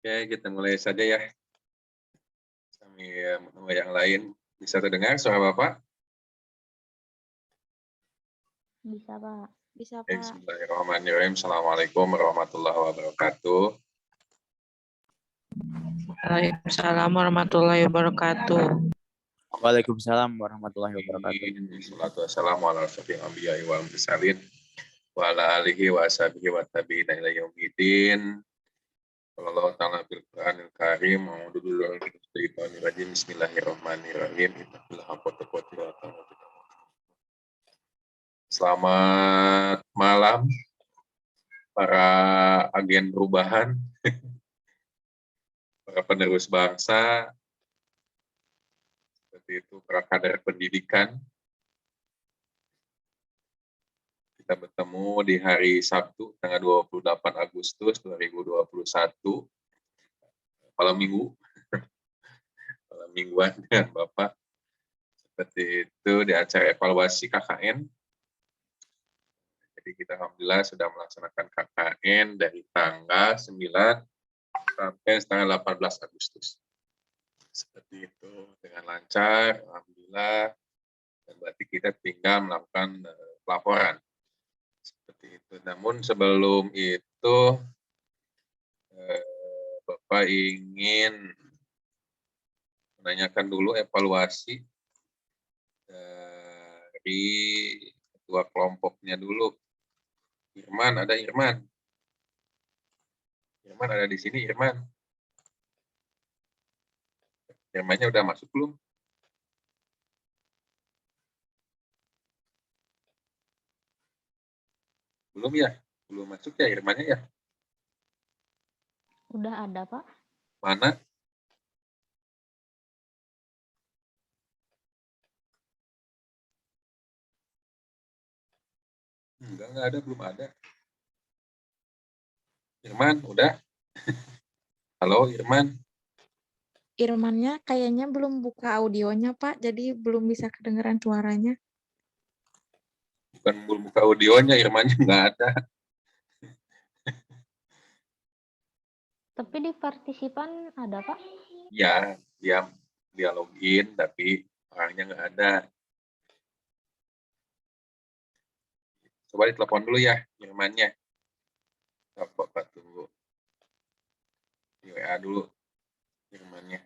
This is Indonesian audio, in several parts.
Oke, kita mulai saja ya. Sambil menunggu yang lain. Bisa terdengar suara Bapak? Bisa, Pak. Bisa, Pak. Bismillahirrahmanirrahim. Assalamualaikum warahmatullahi wabarakatuh. Waalaikumsalam warahmatullahi wabarakatuh. Waalaikumsalam warahmatullahi wabarakatuh. Wassalatu wassalamu ala asyrofil anbiya'i wal mursalin wa ala alihi wa ashabihi wa tabi'in ila yaumil Allah ta'ala bil Qur'anil Karim. A'udzu billahi minasy syaithanir rajim. Bismillahirrahmanirrahim. Selamat malam para agen perubahan, para penerus bangsa, seperti itu, para kader pendidikan. Kita bertemu di hari Sabtu, tanggal 28 Agustus 2021, malam minggu, malam mingguan dengan Bapak. Seperti itu di acara evaluasi KKN. Jadi kita alhamdulillah sudah melaksanakan KKN dari tanggal 9 sampai tanggal 18 Agustus. Seperti itu, dengan lancar, alhamdulillah. Dan berarti kita tinggal melakukan laporan. Seperti itu. Namun sebelum itu, Bapak ingin menanyakan dulu evaluasi dari ketua kelompoknya dulu. Irman, ada Irman? Irman ada di sini, Irman? Irmannya udah masuk belum? Belum ya? Belum masuk ya Irmannya ya? Udah ada, Pak. Mana? Enggak ada, belum ada. Irman, udah? Halo, Irman. Irmannya kayaknya belum buka audionya, Pak, jadi belum bisa kedengeran suaranya. Bukan belum buka audionya, Irmannya nggak ada. Tapi di partisipan ada, Pak. Ya, dia login, tapi orangnya nggak ada. Coba ditelepon dulu ya, Irmannya. Bapak tunggu. Di WA dulu, Irmannya.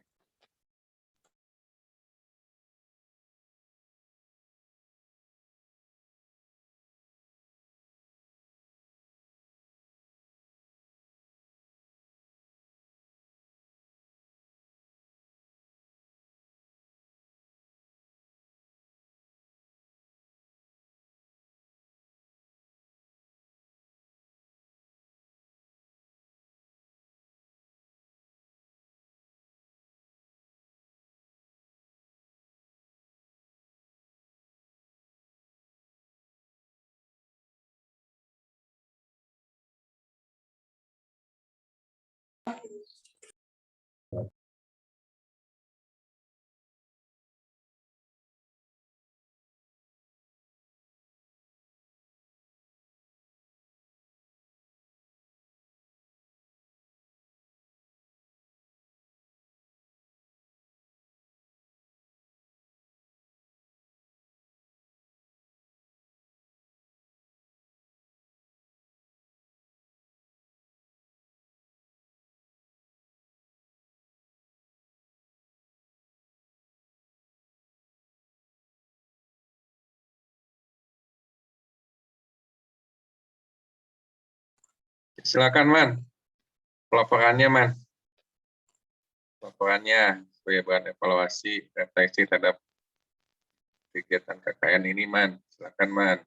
Silakan, Man. Pelaporannya, Man. Laporannya sebagai bahan evaluasi refleksi terhadap kegiatan KKN ini, Man. Silakan, Man.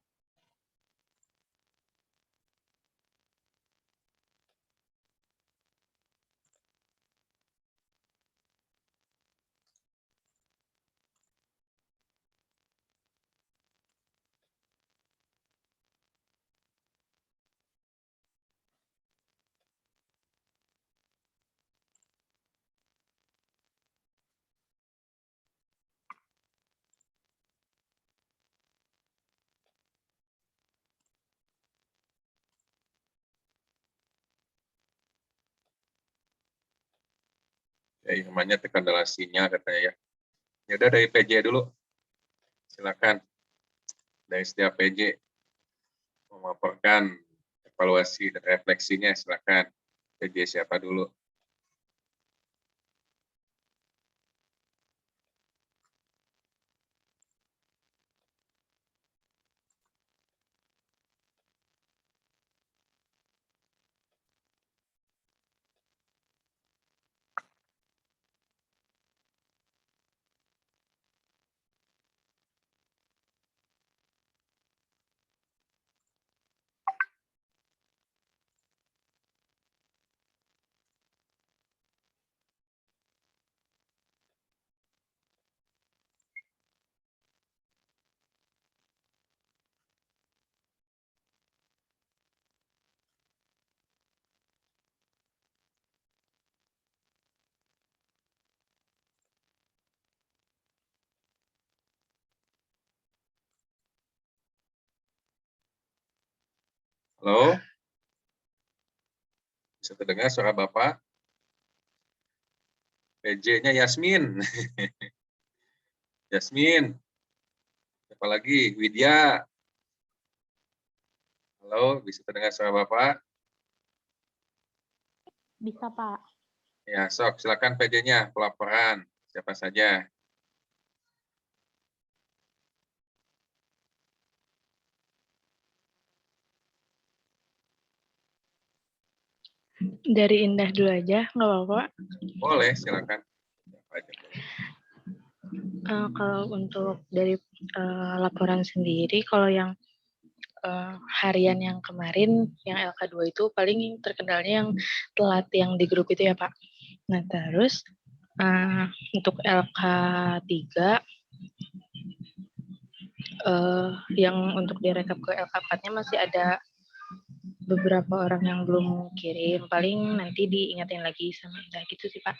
Ya, Irmannya terkendala sinyal katanya ya. Ya udah dari PJ dulu. Silakan. Dari setiap PJ memaparkan evaluasi dan refleksinya, silakan. PJ siapa dulu? Halo? Bisa terdengar suara Bapak? PJ-nya Yasmin. Yasmin. Siapa lagi? Widya. Halo, bisa terdengar suara Bapak? Bisa, Pak. Ya, sok, silakan PJ-nya, pelaporan. Siapa saja? Dari Indah dulu aja, nggak apa-apa. Boleh, silakan. Siapa aja boleh. Kalau untuk dari laporan sendiri, kalau yang harian yang kemarin, yang LK2 itu paling terkendalanya yang telat yang di grup itu ya Pak. Nah terus untuk LK3, yang untuk direkap ke LK4-nya masih ada beberapa orang yang belum kirim. Paling nanti diingetin lagi sama Indah gitu sih Pak.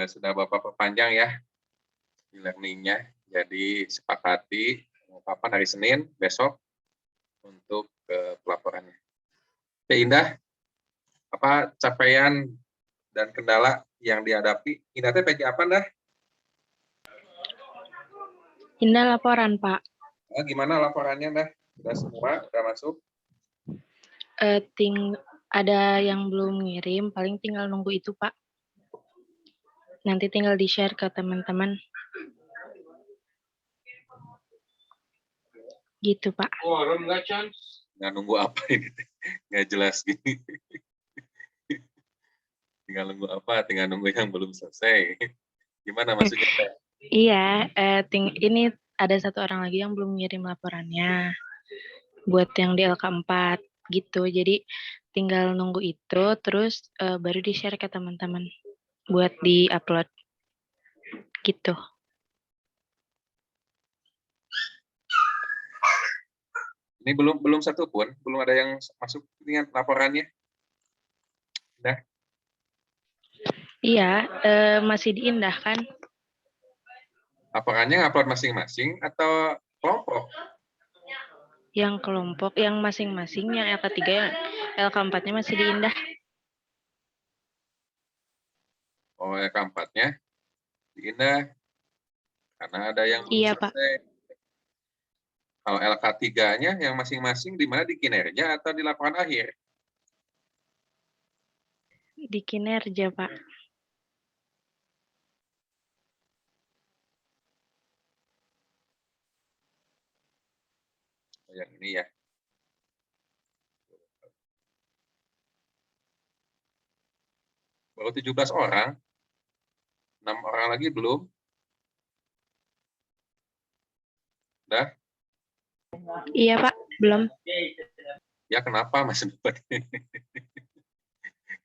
Sudah Bapak perpanjang ya e-learning-nya. Jadi sepakati kapan hari Senin besok untuk pelaporannya. Oke, Indah, apa capaian dan kendala yang dihadapi? Indah teh PJ apa dah? Indah laporan Pak. Gimana laporannya dah? Sudah semua? Sudah masuk? Ada yang belum ngirim, paling tinggal nunggu itu Pak. Nanti tinggal di-share ke teman-teman. Gitu, Pak. Nggak nunggu apa ini? Nggak jelas gini. Tinggal nunggu apa? Tinggal nunggu yang belum selesai. Gimana maksudnya, Teh? Iya, ini ada satu orang lagi yang belum ngirim laporannya buat yang di LK4 gitu. Jadi tinggal nunggu itu, terus baru di-share ke teman-teman buat di-upload gitu. Ini belum satu pun, belum ada yang masuk dengan laporannya. Nah, Iya, masih diindahkan. laporannya upload masing-masing atau kelompok? Yang kelompok, yang masing-masing, yang LK3, yang LK4-nya masih diindah. Oh, yang keempatnya diindah karena ada yang belum Iya, Pak. selesai. Kalau LK3-nya yang masing-masing di mana, di kinerja atau di laporan akhir? Di kinerja, Pak. Yang ini ya. Baru 17 orang. 6 orang lagi belum. Udah? Iya, Pak. Belum. Ya kenapa Mas dapat?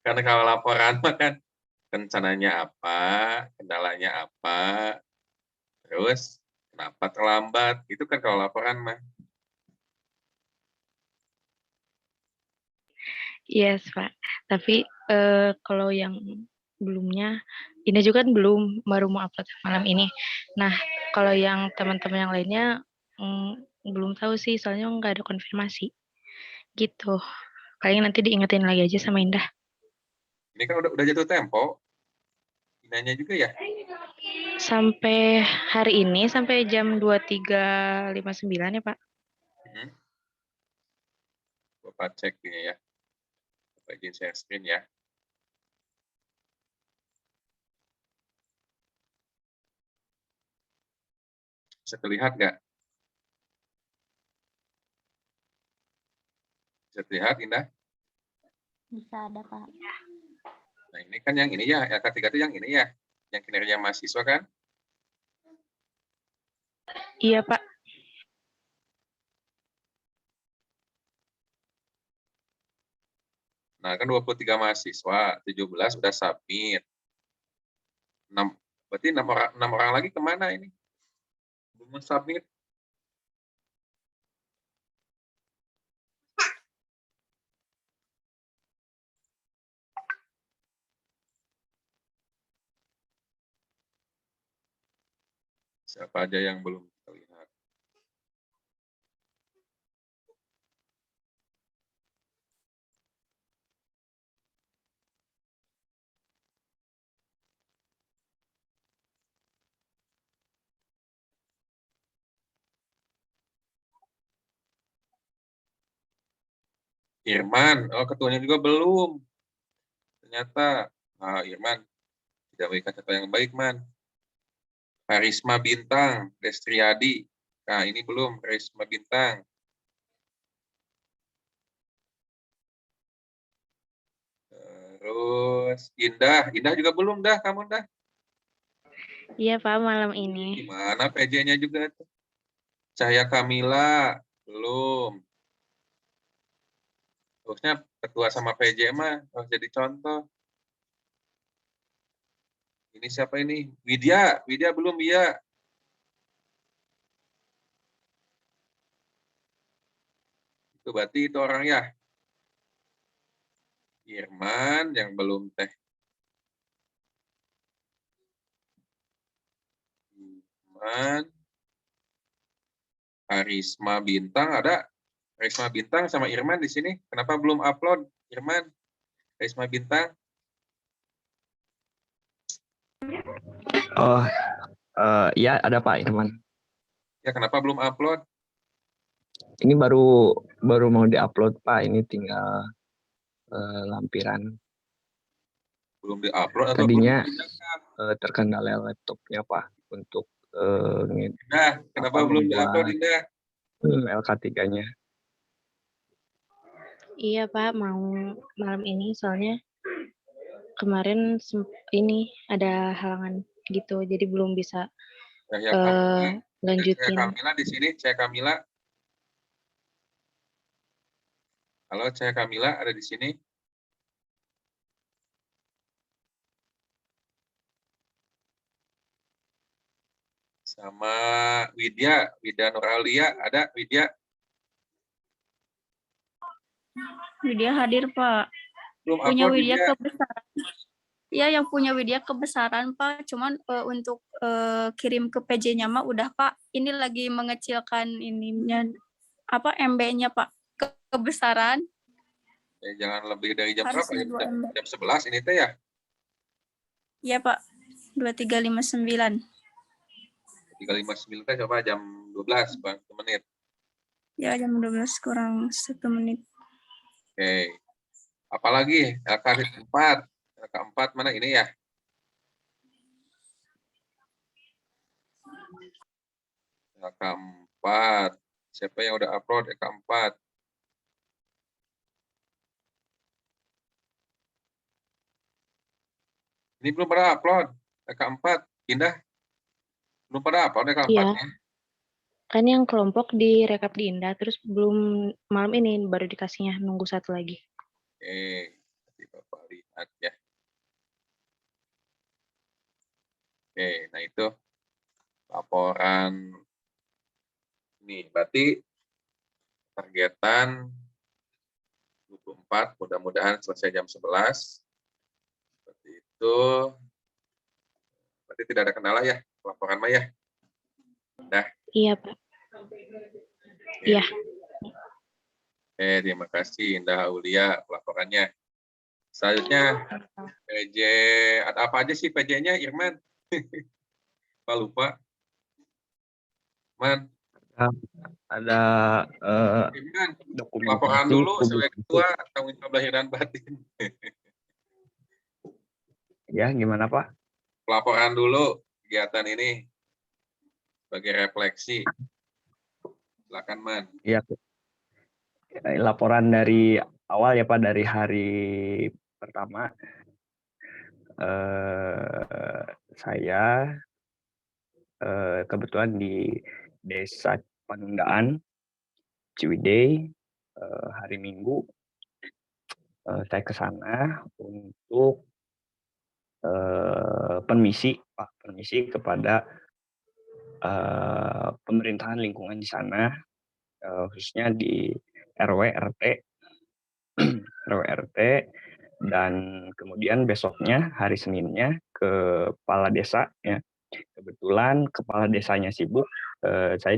Karena kalau laporan mah kan rencananya apa, kendalanya apa, terus kenapa terlambat, itu kan kalau laporan mah. Yes, Pak. Tapi kalau yang belumnya, ini juga kan belum, baru mau upload malam ini. Nah, kalau yang teman-teman yang lainnya belum tahu sih, soalnya nggak ada konfirmasi. Gitu. Paling nanti diingetin lagi aja sama Indah. Ini kan udah jatuh tempo. Inanya juga ya. Sampai hari ini, sampai jam 23.59 ya, Pak. Bapak cek ini ya. Bapak izin share screen ya. Bisa terlihat nggak? Bisa terlihat, Indah? Bisa ada, Pak. Nah, ini kan yang ini ya, LK3 itu yang ini ya. Yang kinerja mahasiswa kan? Iya, Pak. Nah, kan 23 mahasiswa, 17 udah submit. 6, berarti 6 orang lagi kemana ini? Belum submit. Siapa aja yang belum terlihat? Irman, oh ketuanya juga belum. Ternyata, Irman, tidak memberikan contoh yang baik, Man. Karisma Bintang, Destriadi. Nah, ini belum, Karisma Bintang. Terus, Indah juga belum dah, kamu dah. Iya, Pak, malam ini. Gimana PJ-nya juga tuh? Cahaya Kamila, belum. Terusnya ketua sama PJ mah harus jadi contoh. Ini siapa ini? Widya belum ya? Itu berarti itu orang ya. Irman yang belum teh. Irman. Karisma Bintang ada. Karisma Bintang sama Irman di sini. Kenapa belum upload? Irman, Karisma Bintang. Oh, ya ada Pak Irman. Ya kenapa belum upload? Ini baru mau diupload Pak. Ini tinggal lampiran. Belum diupload atau Tadinya belum dipindahkan? terkendala laptopnya Pak untuk Nah, kenapa belum di-upload, membuat Indah? LK3-nya. Iya Pak, mau malam ini soalnya kemarin ini ada halangan gitu, jadi belum bisa Cahaya Kamila, Cahaya lanjutin. Kamila di sini, Cahaya Kamila. Halo, Cahaya Kamila ada di sini? Sama Widya Nuralia, ada Widya? Widya hadir, Pak. Belum Punya upload Widya Widya. kebesaran. Ya, yang punya Widya kebesaran, Pak. Cuman untuk kirim ke PJ-nya mah udah, Pak. Ini lagi mengecilkan ininya MB-nya, Pak. Kebesaran. Jangan lebih dari jam Harusnya berapa? 2 MB. Jam 11 ini teh ya? Iya, Pak. 2359. 359 teh coba jam 12 kurang 1 menit. Ya, jam 12 kurang 1 menit. Oke. Apalagi LK4. LK4 mana ini ya? LK4. Siapa yang udah upload LK4? Ini belum pada upload LK4. Indah. Belum pada upload LK4-nya. Iya. Kan yang kelompok direkap di Indah, terus belum malam ini baru dikasihnya, nunggu satu lagi. Oke. Nanti Bapak lihat ya. Oke, nah itu laporan ini. Berarti targetan 24, mudah-mudahan selesai jam 11. Seperti itu. Berarti tidak ada kendala ya, laporan mah ya? Nah. Iya, Pak. Iya. Terima kasih Indah Aulia laporannya. Selanjutnya, PJ, ada apa aja sih PJ-nya, Irman? Pak lupa. Man. Ada Irman, dokumentasi laporan dulu sebagai publikasi. ketua tanggung jawab lahir dan batin. Ya, gimana Pak? Laporan dulu kegiatan ini sebagai refleksi. Silakan, Man. Iya, laporan dari awal ya Pak, dari hari pertama. Saya kebetulan di Desa Panundaan, Ciwidey, hari Minggu. Saya ke sana untuk permisi kepada pemerintahan lingkungan di sana, khususnya di RW RT, dan kemudian besoknya hari Seninnya ke kepala desa ya. Kebetulan kepala desanya sibuk, saya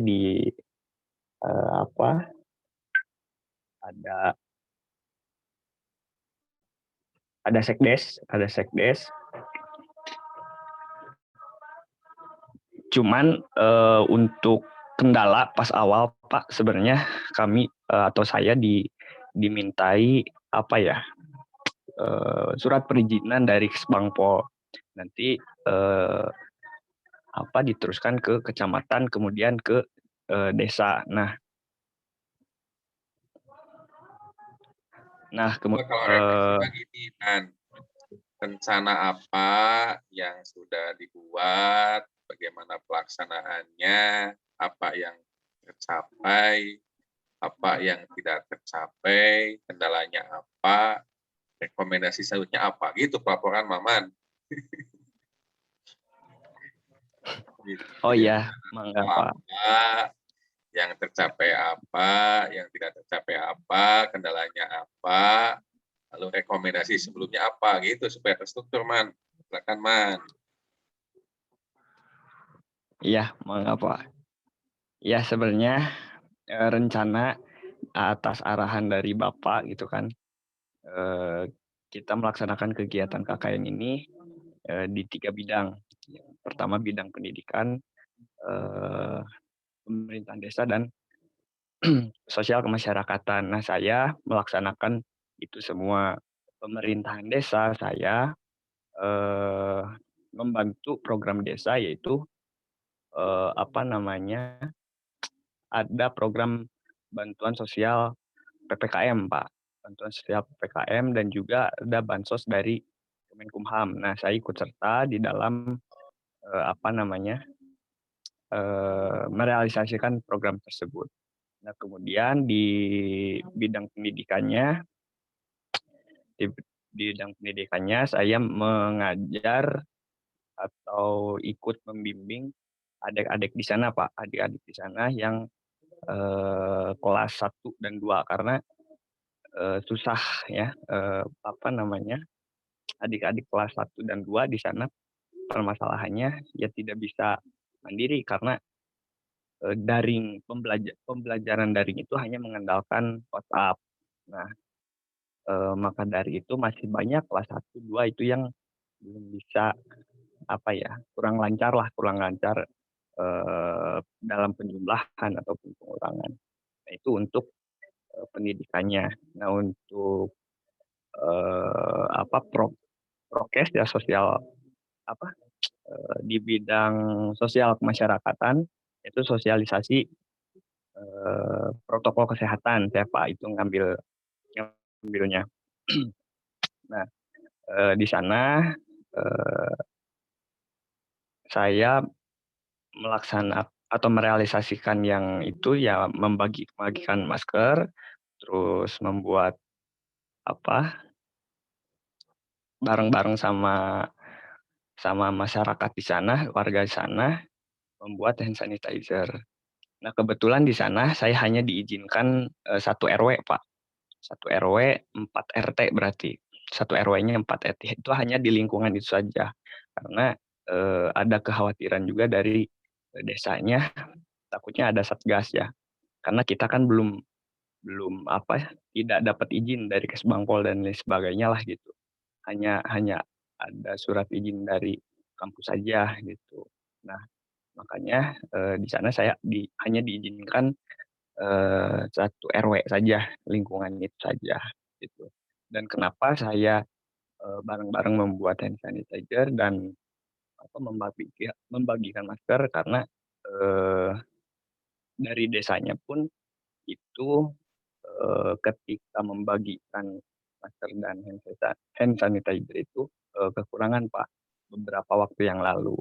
ada sekdes. Cuman untuk kendala pas awal Pak, sebenarnya kami atau saya dimintai surat perizinan dari Kesbangpol. Nanti diteruskan ke kecamatan, kemudian ke desa. Kalau refleksinya gini, Man. Rencana apa yang sudah dibuat, bagaimana pelaksanaannya, apa yang tercapai, apa yang tidak tercapai, kendalanya apa, rekomendasi selanjutnya apa, gitu pelaporan Maman. Oh iya, mangga Pak. Yang tercapai apa, yang tidak tercapai apa, kendalanya apa, lalu rekomendasi sebelumnya apa, gitu supaya terstruktur, Man. Silakan, Man. Iya, mangga Pak. Ya sebenarnya rencana atas arahan dari Bapak gitu kan, kita melaksanakan kegiatan KKN ini di 3 bidang. Pertama bidang pendidikan, pemerintahan desa, dan sosial kemasyarakatan. Nah, saya melaksanakan itu semua. Pemerintahan desa saya membantu program desa, yaitu apa namanya, ada program bantuan sosial PPKM, Pak. Bantuan sosial PPKM dan juga ada bansos dari Kemenkumham. Nah, saya ikut serta di dalam apa namanya, merealisasikan program tersebut. Nah, kemudian di bidang pendidikannya, di bidang pendidikannya saya mengajar atau ikut membimbing adik-adik di sana, Pak. Adik-adik di sana yang kelas 1 dan 2 karena susah ya, apa namanya, adik-adik kelas 1 dan 2 di sana permasalahannya ya tidak bisa mandiri karena daring, pembelajaran daring itu hanya mengandalkan WhatsApp. Nah, maka dari itu masih banyak kelas 1, 2 itu yang belum bisa, apa ya, kurang lancar, dalam penjumlahan ataupun pengurangan. Nah, itu untuk pendidikannya. Nah, untuk apa, prokes ya, sosial apa, di bidang sosial kemasyarakatan, itu sosialisasi protokol kesehatan, saya Pak, itu ngambilnya. Nah, di sana saya atau merealisasikan yang itu ya membagikan masker, terus membuat apa, bareng-bareng sama masyarakat di sana, warga di sana, membuat hand sanitizer. Nah, kebetulan di sana saya hanya diizinkan 1 RW, Pak. 1 RW, 4 RT berarti. 1 RW-nya 4 RT, itu hanya di lingkungan itu saja. Karena ada kekhawatiran juga dari desanya, takutnya ada satgas ya. Karena kita kan belum apa ya, tidak dapat izin dari Kesbangpol dan lain sebagainya lah gitu. Hanya ada surat izin dari kampus saja gitu. Nah, makanya di sana saya hanya diizinkan 1 RW saja, lingkungan itu saja gitu. Dan kenapa saya bareng-bareng membuat hand sanitizer dan apa, membagikan masker karena dari desanya pun itu ketika membagikan masker dan hand sanitizer itu kekurangan, Pak, beberapa waktu yang lalu.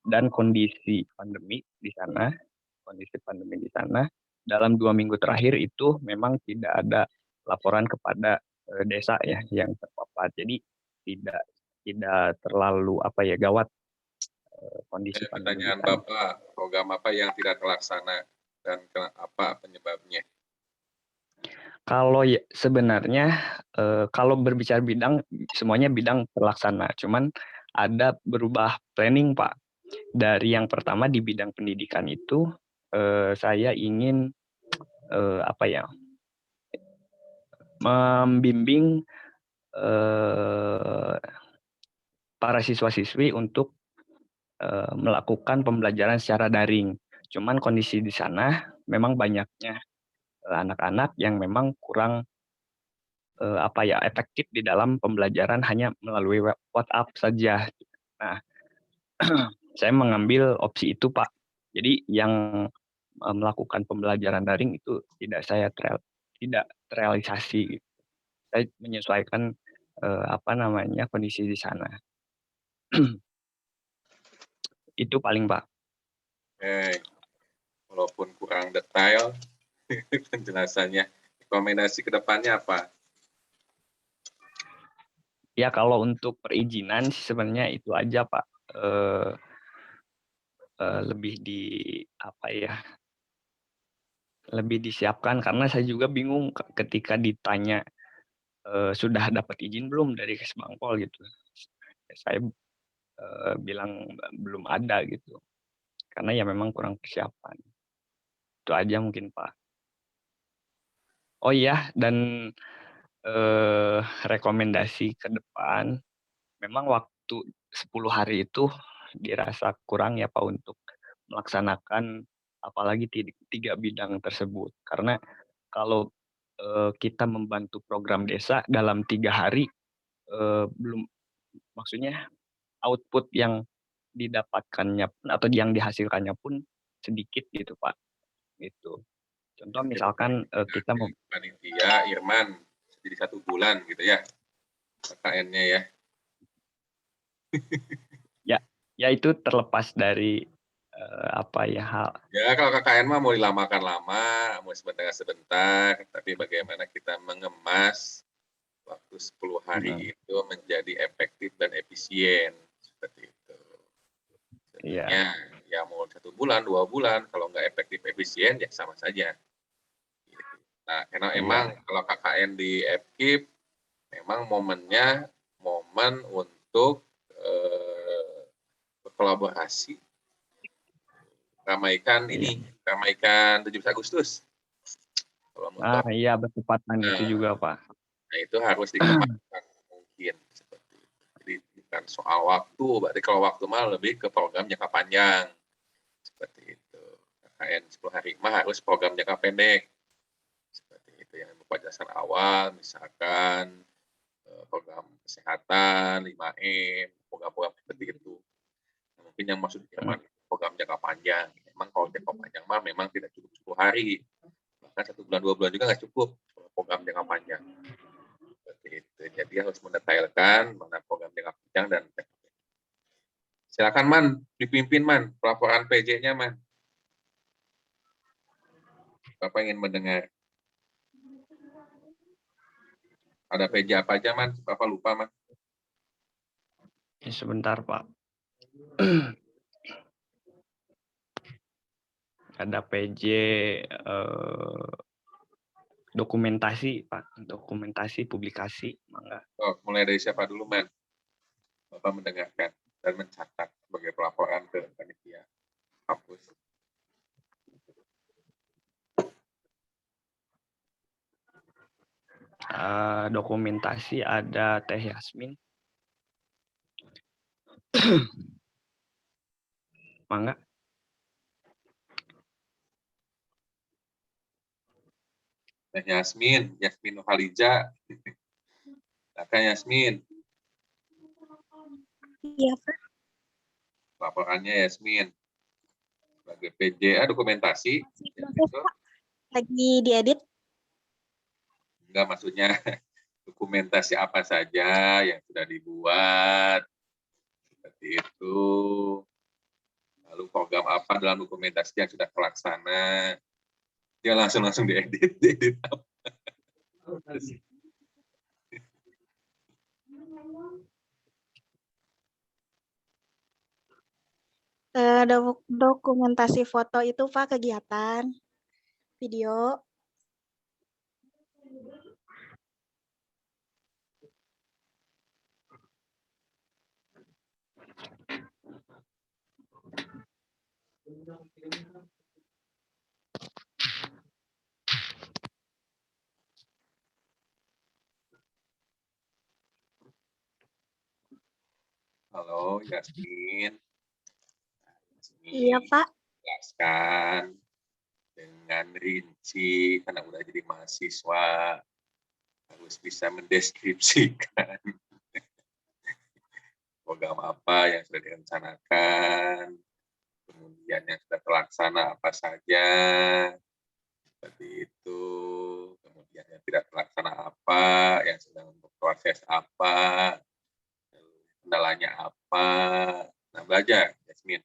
Dan kondisi pandemi di sana dalam 2 minggu terakhir itu memang tidak ada laporan kepada desa ya yang terpapar. Jadi tidak terlalu apa ya, gawat kondisi pandemi di Pertanyaan sana. Bapak, program apa yang tidak terlaksana dan apa penyebabnya? Kalau sebenarnya kalau berbicara bidang, semuanya bidang terlaksana, cuman ada berubah planning, Pak. Dari yang pertama di bidang pendidikan itu, saya ingin apa ya, membimbing para siswa-siswi untuk melakukan pembelajaran secara daring. Cuman kondisi di sana memang banyaknya anak-anak yang memang kurang apa ya, efektif di dalam pembelajaran hanya melalui WhatsApp saja. Nah, saya mengambil opsi itu, Pak. Jadi yang melakukan pembelajaran daring itu tidak terrealisasi. Saya menyesuaikan apa namanya, kondisi di sana. Itu paling, Pak. Walaupun kurang detail penjelasannya, rekomendasi ke depannya apa? Ya, kalau untuk perizinan sih sebenarnya itu aja, Pak. Lebih apa ya, lebih disiapkan karena saya juga bingung ketika ditanya sudah dapat izin belum dari Kesbangpol gitu. Saya bilang belum ada gitu. Karena ya memang kurang persiapan. Itu aja mungkin, Pak. Oh iya, dan rekomendasi ke depan, memang waktu 10 hari itu dirasa kurang ya, Pak, untuk melaksanakan apalagi 3 bidang tersebut. Karena kalau kita membantu program desa dalam 3 hari, belum, maksudnya output yang didapatkannya pun atau yang dihasilkannya pun sedikit gitu Pak. Gitu. Contoh misalkan kita mau panitia Irman jadi 1 bulan gitu ya KKN-nya ya. ya itu terlepas dari apa ya hal Ya kalau KKN mah mau dilamakan lama, mau sebentar, tapi bagaimana kita mengemas waktu 10 hari itu menjadi efektif dan efisien seperti itu. Sebenarnya ya mau 1 bulan, 2 bulan, kalau nggak efektif efisien ya sama saja. Nah, karena emang kalau KKN di FKIP memang momennya momen untuk berkolaborasi, ramaikan 17 Agustus. Kalau iya bertepatan itu juga Pak. Nah itu harus dikembangkan mungkin seperti itu. Jadi bukan soal waktu, berarti kalau waktu mah lebih ke program jangka panjang seperti itu. KKN 10 hari mah harus program jangka pendek seperti itu yang berupa dasar awal, misalkan program kesehatan 5M, program-program seperti itu. Nah, mungkin yang maksud Irman program jangka panjang. Memang kalau jangka panjang mah memang tidak cukup 10 hari, bahkan 1 bulan 2 bulan juga nggak cukup program jangka panjang. Itu. Jadi harus mendetailkan mana program jangka panjang dan silakan Man, dipimpin Man, pelaporan PJ-nya Man. Bapak ingin mendengar. Ada PJ apa aja Man? Bapak lupa Man. Sebentar Pak. Ada PJ dokumentasi Pak, dokumentasi publikasi, mangga. Mulai dari siapa dulu Man? Bapak mendengarkan dan mencatat sebagai pelaporan ke panitia kampus. Dokumentasi ada Teh Yasmin. Mangga. Teh Yasmin Nurhalija. Silakan Yasmin. Iya, Pak. Laporannya Yasmin. Sebagai PJ dokumentasi. Lagi diedit. Enggak, maksudnya dokumentasi apa saja yang sudah dibuat. Seperti itu. Lalu program apa dalam dokumentasi yang sudah terlaksana. Dia langsung diedit. Apa. Dokumentasi foto itu Pak kegiatan, video. Halo Yasmin. Iya Pak. Jelaskan dengan rinci karena udah jadi mahasiswa harus bisa mendeskripsikan program apa yang sudah direncanakan, kemudian yang sudah terlaksana apa saja, seperti itu, kemudian yang tidak terlaksana apa, yang sedang berproses apa, kendalanya apa. Nah, belajar, Yasmin.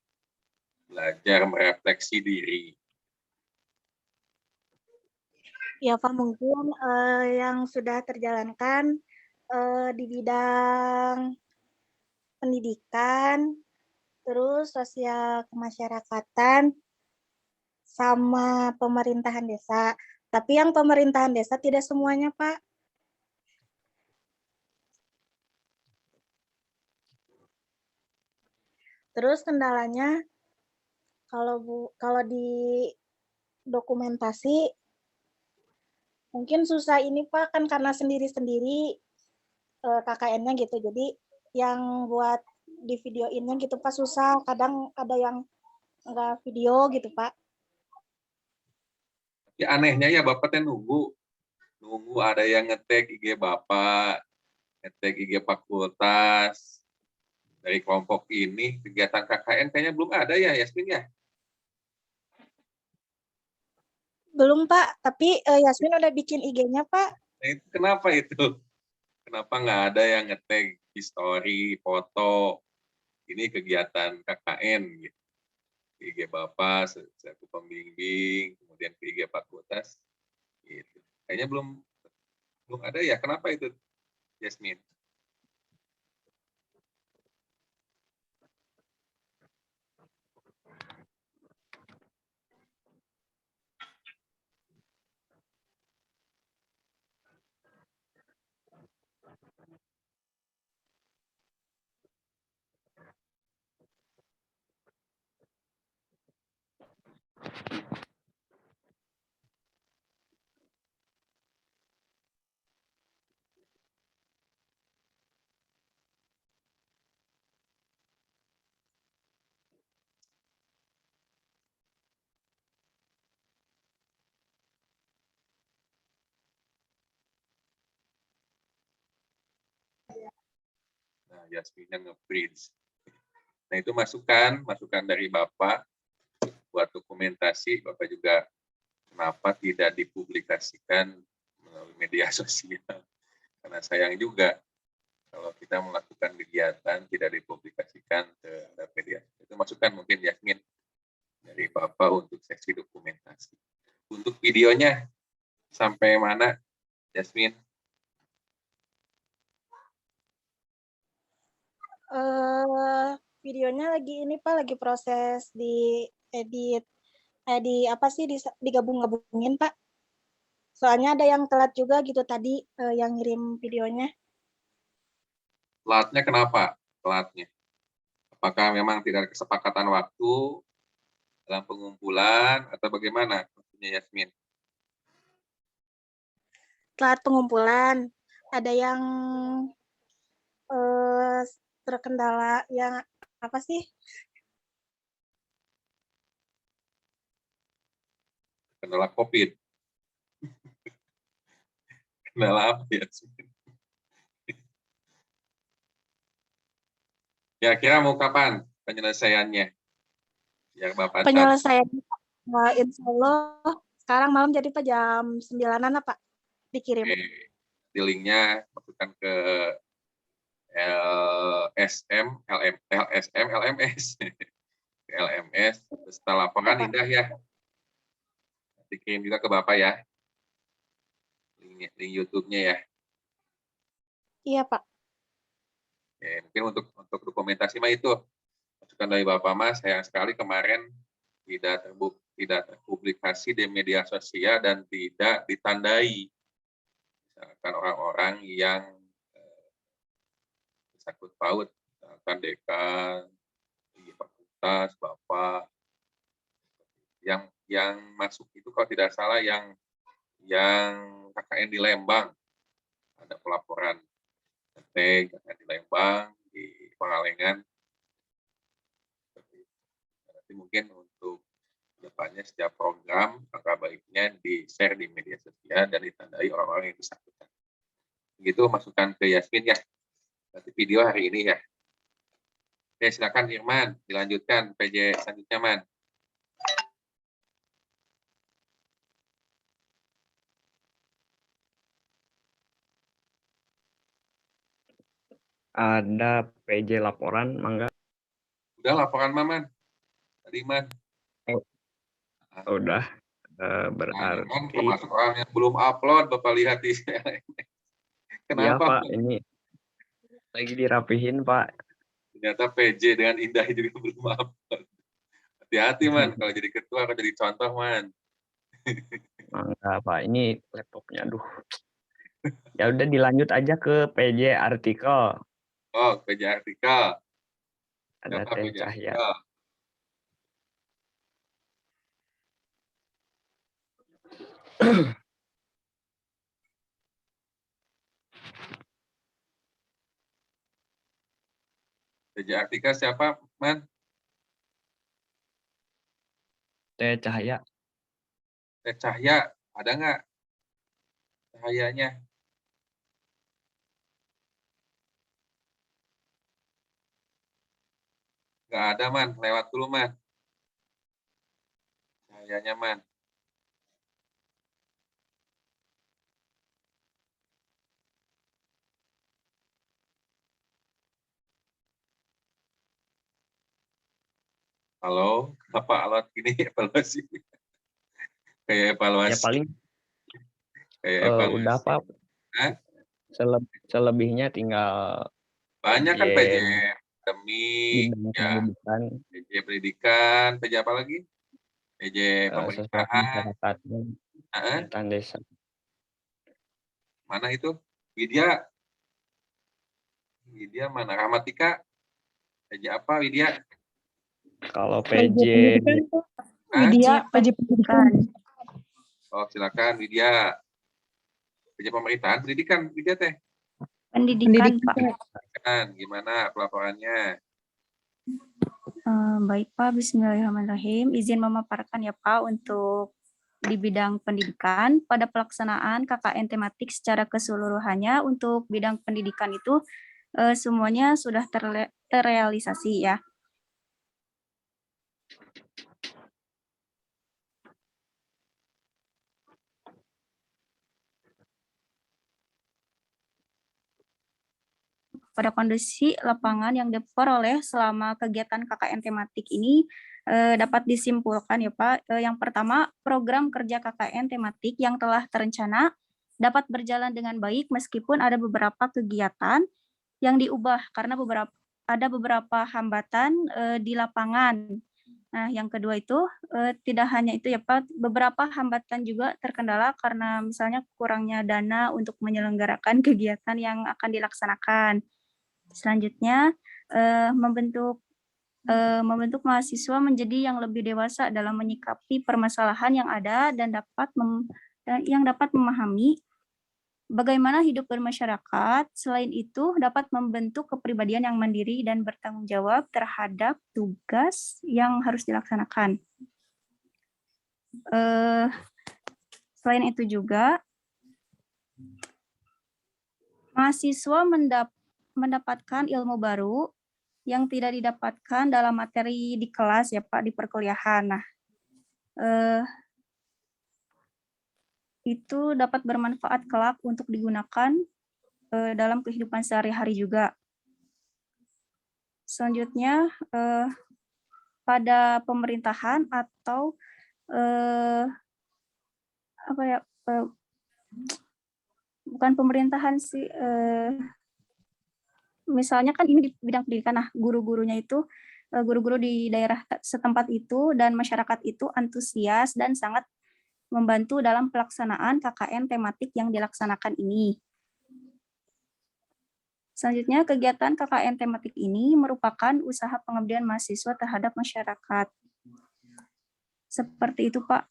Belajar merefleksi diri. Ya Pak, mungkin yang sudah terjalankan di bidang pendidikan, terus sosial kemasyarakatan, sama pemerintahan desa. Tapi yang pemerintahan desa tidak semuanya, Pak. Terus kendalanya, kalau di dokumentasi, mungkin susah ini Pak, kan karena sendiri-sendiri KKN-nya gitu. Jadi yang buat di videoinnya gitu Pak susah. Kadang ada yang nggak video gitu Pak. Ya anehnya ya Bapak teh nunggu ada yang nge-tag IG Bapak, nge-tag IG fakultas, dari kelompok ini kegiatan KKN kayaknya belum ada ya, Yasmin ya? Belum Pak, tapi Yasmin udah bikin IG-nya Pak. Nah, itu kenapa itu? Kenapa nggak ada yang nge-tag history, foto, ini kegiatan KKN gitu. IG Bapak, selaku pembimbing, kemudian ke IG Fakultas. Gitu. Kayaknya belum ada ya. Kenapa itu, Yasmin? Nah, Yasminnya nge-freeze. Nah, itu masukan dari Bapak buat dokumentasi. Bapak juga kenapa tidak dipublikasikan melalui media sosial? Karena sayang juga kalau kita melakukan kegiatan tidak dipublikasikan ke media. Itu masukan mungkin Yasmin dari Bapak untuk seksi dokumentasi. Untuk videonya sampai mana, Yasmin? Videonya lagi ini Pak, lagi proses di edit, apa sih, digabung-gabungin Pak. Soalnya ada yang telat juga gitu tadi yang ngirim videonya. Telatnya kenapa? Telatnya. Apakah memang tidak ada kesepakatan waktu dalam pengumpulan atau bagaimana maksudnya Yasmin? Telat pengumpulan, ada yang terkendala yang apa sih? Kendala COVID. Kendala apa Yasmin? Kira-kira mau kapan penyelesaiannya? Biar Bapak tahu. Penyelesaian insya Allah sekarang malam jadi Pak jam 9-an Pak dikirim. Oke. Di linknya masukkan ke LSM, LMS. LMS, setelah laporan Indah ya. Nanti kirim juga ke Bapak ya. Link YouTube-nya ya. Iya Pak. Oke, mungkin untuk dokumentasi mah itu masukan dari Bapak Mas. Sayang sekali kemarin tidak terpublikasi di media sosial dan tidak ditandai. Misalkan orang-orang yang sangkut paut, misalkan dekan, di fakultas, Bapak, yang masuk itu kalau tidak salah yang KKN di Lembang, ada pelaporan KKN di Lembang, di Pangalengan. Nanti mungkin untuk depannya setiap program, maka baiknya di-share di media sosial dan ditandai orang-orang yang bersangkutan. Begitu masukan ke Yasmin ya. Nanti video hari ini ya. Oke, silakan Irman, dilanjutkan PJ selanjutnya, Man. Ada PJ laporan, mangga. Udah laporan Maman. Tadi Man. Udah. Nah, Berarti. Man termasuk orang yang belum upload, Bapak lihat di Iya kenapa? Pak, ini lagi dirapihin Pak. Ternyata PJ dengan Indah juga belum upload. Hati-hati Man, kalau jadi ketua atau jadi contoh Man. Enggak Pak, ini laptopnya, aduh. Ya udah dilanjut aja ke PJ artikel. Oh, PJ artikel. Ada Siapa Teh PJ Cahya. artikel? PJ artikel siapa, Man? Teh Cahya. Teh Cahya, ada nggak cahayanya? Nggak ada, Man. Lewat dulu, Man. Cahayanya, Man. Halo, kenapa alat gini evaluasi? Kayak Ya evaluasi. paling Kayak udah evaluasi. Pak. Hah? Selebihnya tinggal Banyak kan PJ PJ akademik, bidang ya, pendidikan, PJ pendidikan, PJ apa lagi? PJ sosial pemerintahan, masyarakatnya, pemerintahan desa. mana itu? Widya mana? Rahmatika, PJ apa Widya? Kalau PJ PJ pendidikan tuh. Hah? Widya, PJ pendidikan. Oh, silakan Widya. PJ pemerintahan, pendidikan, Widya teh. Pendidikan, Pak. Kan, gimana pelaporannya? Baik, Pak. Bismillahirrahmanirrahim. Izin memaparkan ya, Pak, untuk di bidang pendidikan pada pelaksanaan KKN tematik secara keseluruhannya untuk bidang pendidikan itu semuanya sudah terrealisasi ya. Pada kondisi lapangan yang diperoleh selama kegiatan KKN tematik ini dapat disimpulkan ya Pak. Yang pertama, program kerja KKN tematik yang telah terencana dapat berjalan dengan baik meskipun ada beberapa kegiatan yang diubah karena ada beberapa hambatan di lapangan. Nah, yang kedua itu tidak hanya itu ya Pak, beberapa hambatan juga terkendala karena misalnya kurangnya dana untuk menyelenggarakan kegiatan yang akan dilaksanakan. Selanjutnya, membentuk mahasiswa menjadi yang lebih dewasa dalam menyikapi permasalahan yang ada dan dapat memahami bagaimana hidup bermasyarakat. Selain itu, dapat membentuk kepribadian yang mandiri dan bertanggung jawab terhadap tugas yang harus dilaksanakan. Selain itu juga, mahasiswa mendapatkan ilmu baru yang tidak didapatkan dalam materi di kelas ya Pak, di perkuliahan. Nah, itu dapat bermanfaat kelak untuk digunakan dalam kehidupan sehari-hari juga. Selanjutnya, pada pemerintahan atau bukan pemerintahan sih, misalnya kan ini di bidang pendidikan, nah guru-gurunya itu guru-guru di daerah setempat itu dan masyarakat itu antusias dan sangat membantu dalam pelaksanaan KKN tematik yang dilaksanakan ini. Selanjutnya, kegiatan KKN tematik ini merupakan usaha pengabdian mahasiswa terhadap masyarakat. Seperti itu, Pak.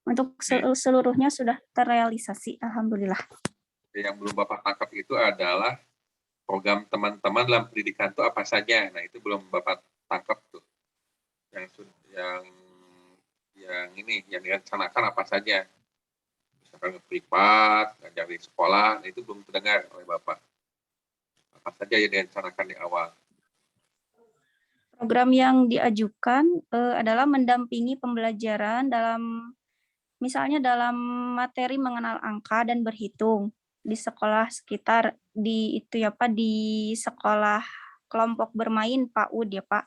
Untuk seluruhnya sudah terrealisasi, alhamdulillah. Yang belum Bapak tangkap itu adalah program teman-teman dalam pendidikan itu apa saja. Nah, itu belum Bapak tangkap tuh. Yang direncanakan apa saja. Misalkan privat, ngajar di sekolah, nah itu belum terdengar oleh Bapak. Apa saja yang direncanakan di awal. Program yang diajukan adalah mendampingi pembelajaran misalnya dalam materi mengenal angka dan berhitung di sekolah sekitar di sekolah kelompok bermain PAUD ya Pak.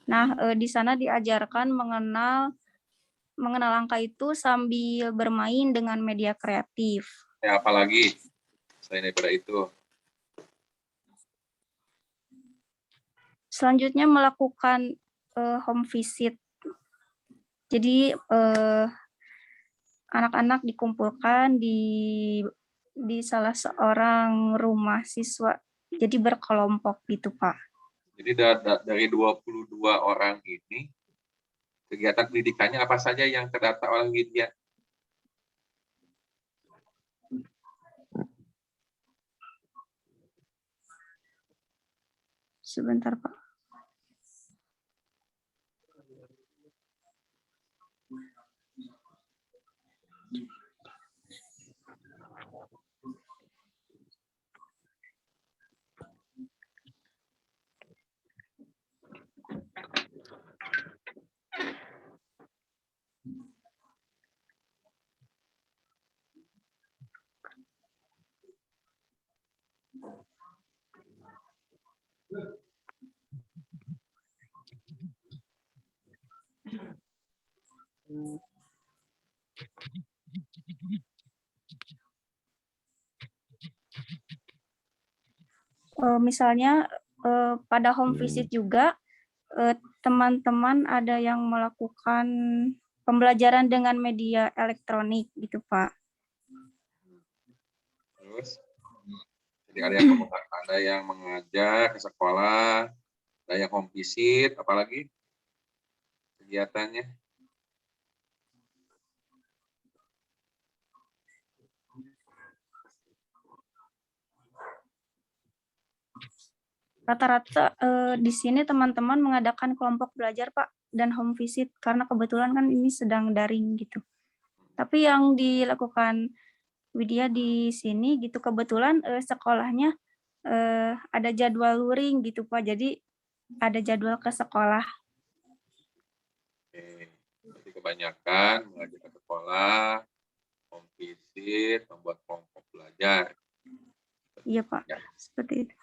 Nah, di sana diajarkan mengenal angka itu sambil bermain dengan media kreatif. Ya, apalagi selain daripada itu. Selanjutnya melakukan home visit. Jadi anak-anak dikumpulkan di salah seorang rumah siswa. Jadi berkelompok gitu, Pak. Jadi dari 22 orang ini, kegiatan pendidikannya apa saja yang terdata oleh Widya? Sebentar, Pak. Misalnya pada home visit juga teman-teman ada yang melakukan pembelajaran dengan media elektronik gitu Pak. Terus, jadi ada yang mengajak ke sekolah, ada yang home visit, apalagi kegiatannya. Rata-rata di sini teman-teman mengadakan kelompok belajar Pak dan home visit karena kebetulan kan ini sedang daring gitu. Tapi yang dilakukan Widya di sini gitu kebetulan sekolahnya ada jadwal luring gitu Pak. Jadi ada jadwal ke sekolah. Oke. Jadi kebanyakan mengajak ke sekolah, home visit, membuat kelompok belajar. Iya Pak, Ya. seperti itu.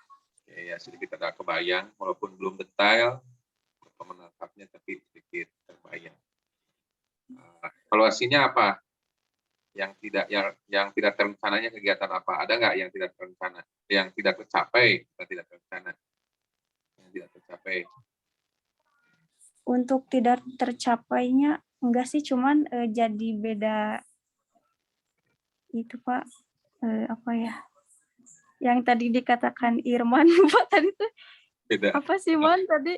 Ya, sedikit ada kebayang, walaupun belum detail, menangkapnya tapi sedikit terbayang. Evaluasinya apa? Yang tidak terencananya kegiatan apa? Ada nggak yang tidak terencana? Yang tidak tercapai, bukan tidak terencana. Yang tidak tercapai. Untuk tidak tercapainya enggak sih, cuman jadi beda itu Pak. Apa ya? Yang tadi dikatakan Irman Pak tadi tuh Beda. apa sih Man tadi?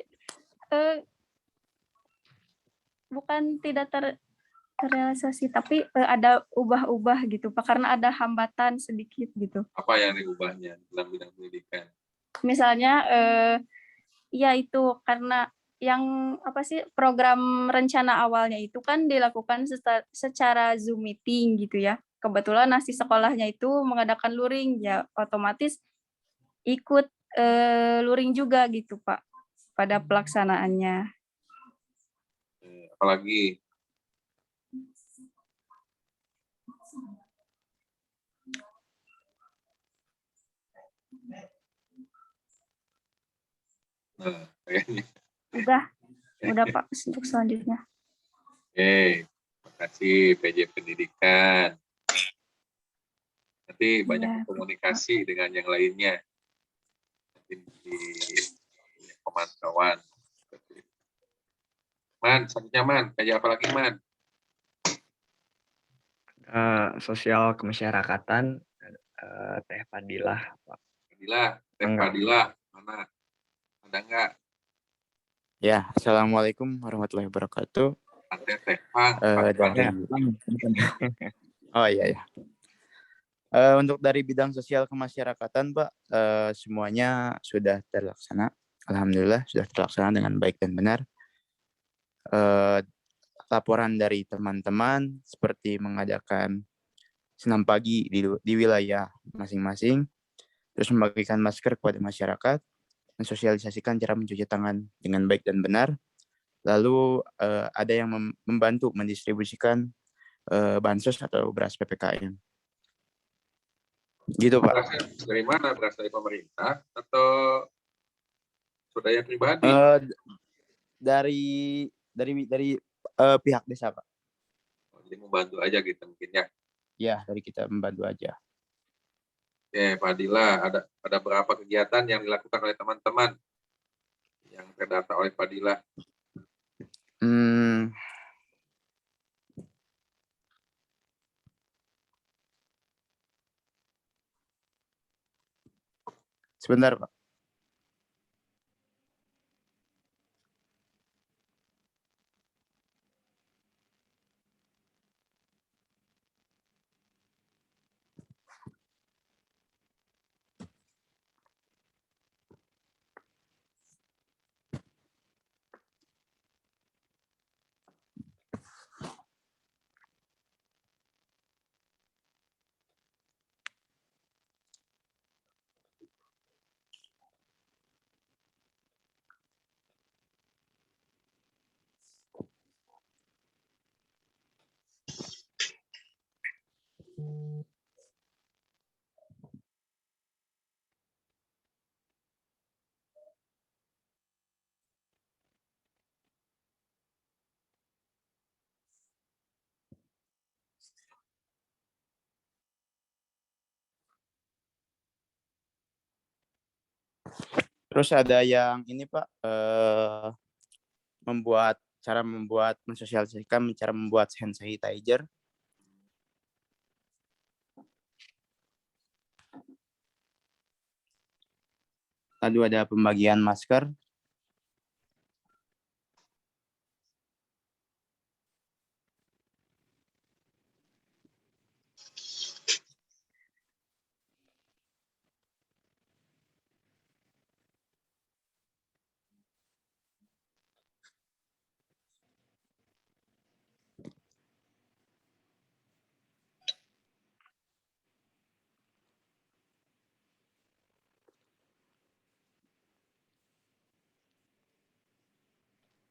Bukan tidak terrealisasi, tapi ada ubah-ubah gitu Pak, karena ada hambatan sedikit gitu. Apa yang diubahnya dalam bidang pendidikan? Misalnya, ya itu karena yang apa sih program rencana awalnya itu kan dilakukan secara Zoom meeting gitu ya. Kebetulan nasi sekolahnya itu mengadakan luring, ya otomatis ikut luring juga gitu Pak pada pelaksanaannya. Apalagi nah, kayaknya. Udah Pak untuk selanjutnya. Oke, terima kasih PJ Pendidikan. Nanti banyak komunikasi dengan yang lainnya. Nanti di pemantauan. Man, selanjutnya Man, kayak apa lagi Man? Sosial kemasyarakatan, Teh Fadilah, Pak. Fadilah, mana? Ada nggak? Ya, Assalamualaikum warahmatullahi wabarakatuh. Oh iya ya. Untuk dari bidang sosial kemasyarakatan, Pak, semuanya sudah terlaksana. Alhamdulillah sudah terlaksana dengan baik dan benar. Laporan dari teman-teman seperti mengadakan senam pagi di wilayah masing-masing, terus membagikan masker kepada masyarakat, mensosialisasikan cara mencuci tangan dengan baik dan benar. Lalu ada yang membantu mendistribusikan bansos atau beras PPKM. Gitu Pak. Dari mana? Berasal dari pemerintah atau swadaya pribadi? Dari pihak desa Pak. Jadi membantu aja gitu mungkin ya? Ya, dari kita membantu aja. Oke, Fadila, ada berapa kegiatan yang dilakukan oleh teman-teman yang terdata oleh Fadila? Sebentar Pak. Terus ada yang ini Pak, cara mensosialisasikan cara membuat hand sanitizer. Lalu ada pembagian masker.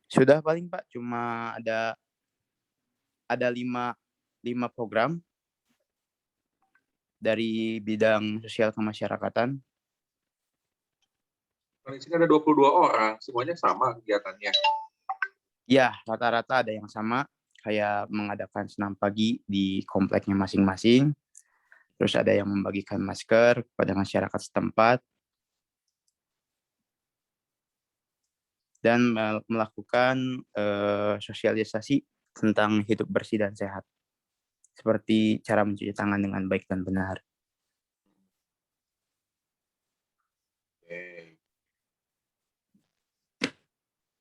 Sudah paling Pak, cuma ada lima program dari bidang sosial kemasyarakatan. Di sini ada 22 orang, semuanya sama kegiatannya. Ya, rata-rata ada yang sama, kayak mengadakan senam pagi di kompleknya masing-masing. Terus ada yang membagikan masker kepada masyarakat setempat. Dan melakukan sosialisasi tentang hidup bersih dan sehat. Seperti cara mencuci tangan dengan baik dan benar. Oke.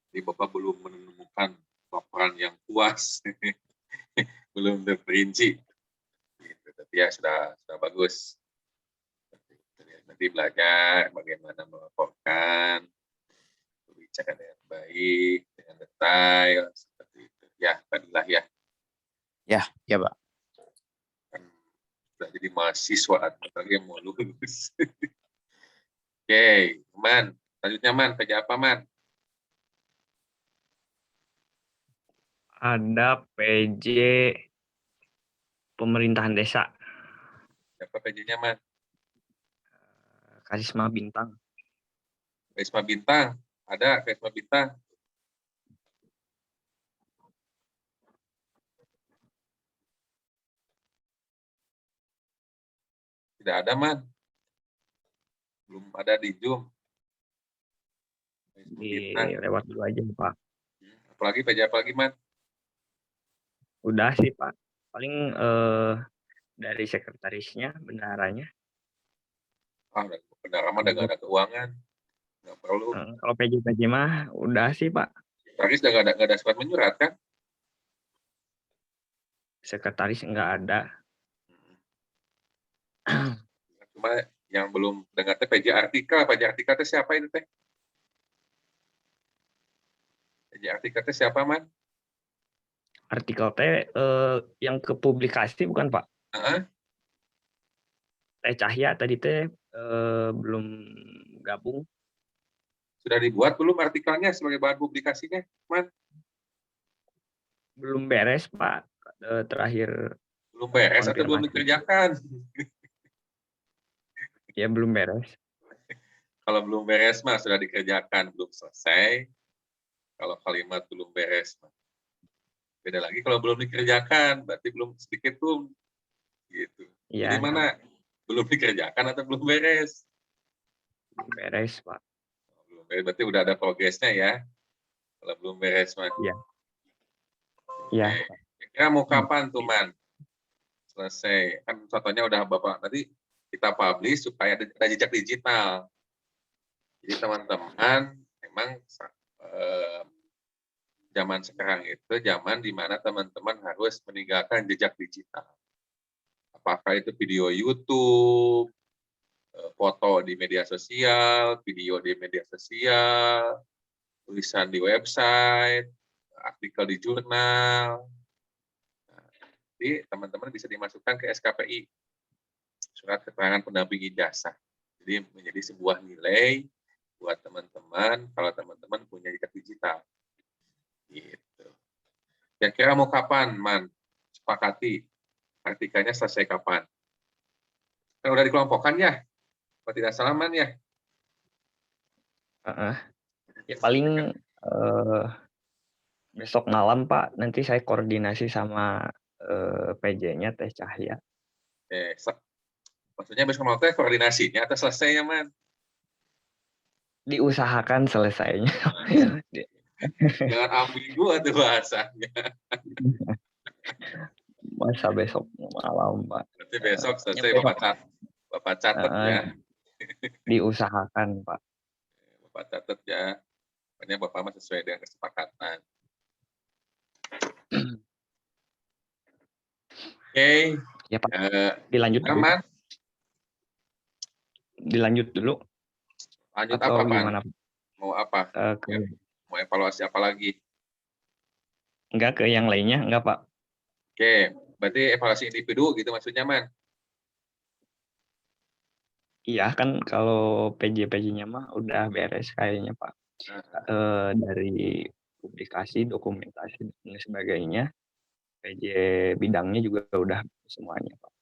Jadi Bapak belum menemukan laporan yang puas, belum terperinci. Gitu. Tapi ya sudah bagus. Nanti belajar bagaimana melaporkan, berbicara dengan baik, dengan detail, seperti itu. Ya, Fadilah ya. Ya Pak. Kan sudah jadi mahasiswa, lagi mau lulus. Oke, Man. Selanjutnya, Man. Kerja apa, Man? Ada PJ pemerintahan desa, Siapa PJ-nya, Man? Karisma Bintang. Karisma Bintang. Ada Karisma Bintang. Tidak ada, Man. Belum ada di Zoom. Karisma Bintang. Lewat dulu aja Pak. Apalagi PJ apalagi, Man? Udah sih Pak. Paling dari sekretarisnya, bendaharanya. Benar mah udah nggak ada keuangan. Nggak perlu. Kalau PJ mah udah sih Pak. Sekretaris udah nggak ada surat menyurat, kan? Sekretaris nggak ada. Cuma yang belum dengar teh PJ Artika teh siapa itu teh? PJ Artika teh siapa, Man? Artikel teh yang ke publikasi bukan Pak? Teh Cahya tadi teh belum gabung. Sudah dibuat belum artikelnya sebagai bahan publikasinya, Man? Belum beres Pak. Terakhir Belum beres atau belum dikerjakan? Ya belum beres. Kalau belum beres mah sudah dikerjakan, belum selesai. Kalau kalimat belum beres mah beda lagi. Kalau belum dikerjakan berarti belum sedikit pun gitu. Ya, jadi mana belum dikerjakan atau belum beres? Belum beres Pak. Belum beres berarti udah ada progresnya ya. Kalau belum beres mah. Iya. Iya. Kira mau kapan tuh, Man? Selesai. Kan contohnya udah Bapak tadi kita publish supaya ada jejak digital. Jadi teman-teman memang zaman sekarang itu zaman di mana teman-teman harus meninggalkan jejak digital. Apakah itu video YouTube, foto di media sosial, video di media sosial, tulisan di website, artikel di jurnal. Jadi teman-teman bisa dimasukkan ke SKPI, surat keterangan pendamping ijazah. Jadi menjadi sebuah nilai buat teman-teman kalau teman-teman punya jejak digital. Gitu. Kira-kira mau kapan, Man? Sepakati artikelnya selesai kapan? Kan udah dikelompokkan ya? Kalau tidak salah, Man ya? Ya paling besok malam Pak, nanti saya koordinasi sama PJ-nya Teh Cahya. Maksudnya besok malam teh koordinasinya atau selesai ya, Man? Diusahakan selesainya. Jangan ambigu tuh bahasanya. Masa besok malam, Pak. Berarti besok selesai besok. Bapak catat ya. Diusahakan, Pak. Bapak catat ya. Pokoknya Bapak mah sesuai dengan kesepakatan. Oke. Ya, Pak. Dilanjut dulu. Aman? Dilanjut dulu. Lanjut Atau apa, Pak? gimana? Mau apa? Ya, mau evaluasi apa lagi? Enggak ke yang lainnya, enggak, Pak. Oke, berarti evaluasi individu gitu maksudnya, Man? Iya, kan kalau PJ-PJ-nya mah udah beres kayaknya, Pak. Dari publikasi, dokumentasi, dan sebagainya, PJ bidangnya juga udah semuanya, Pak.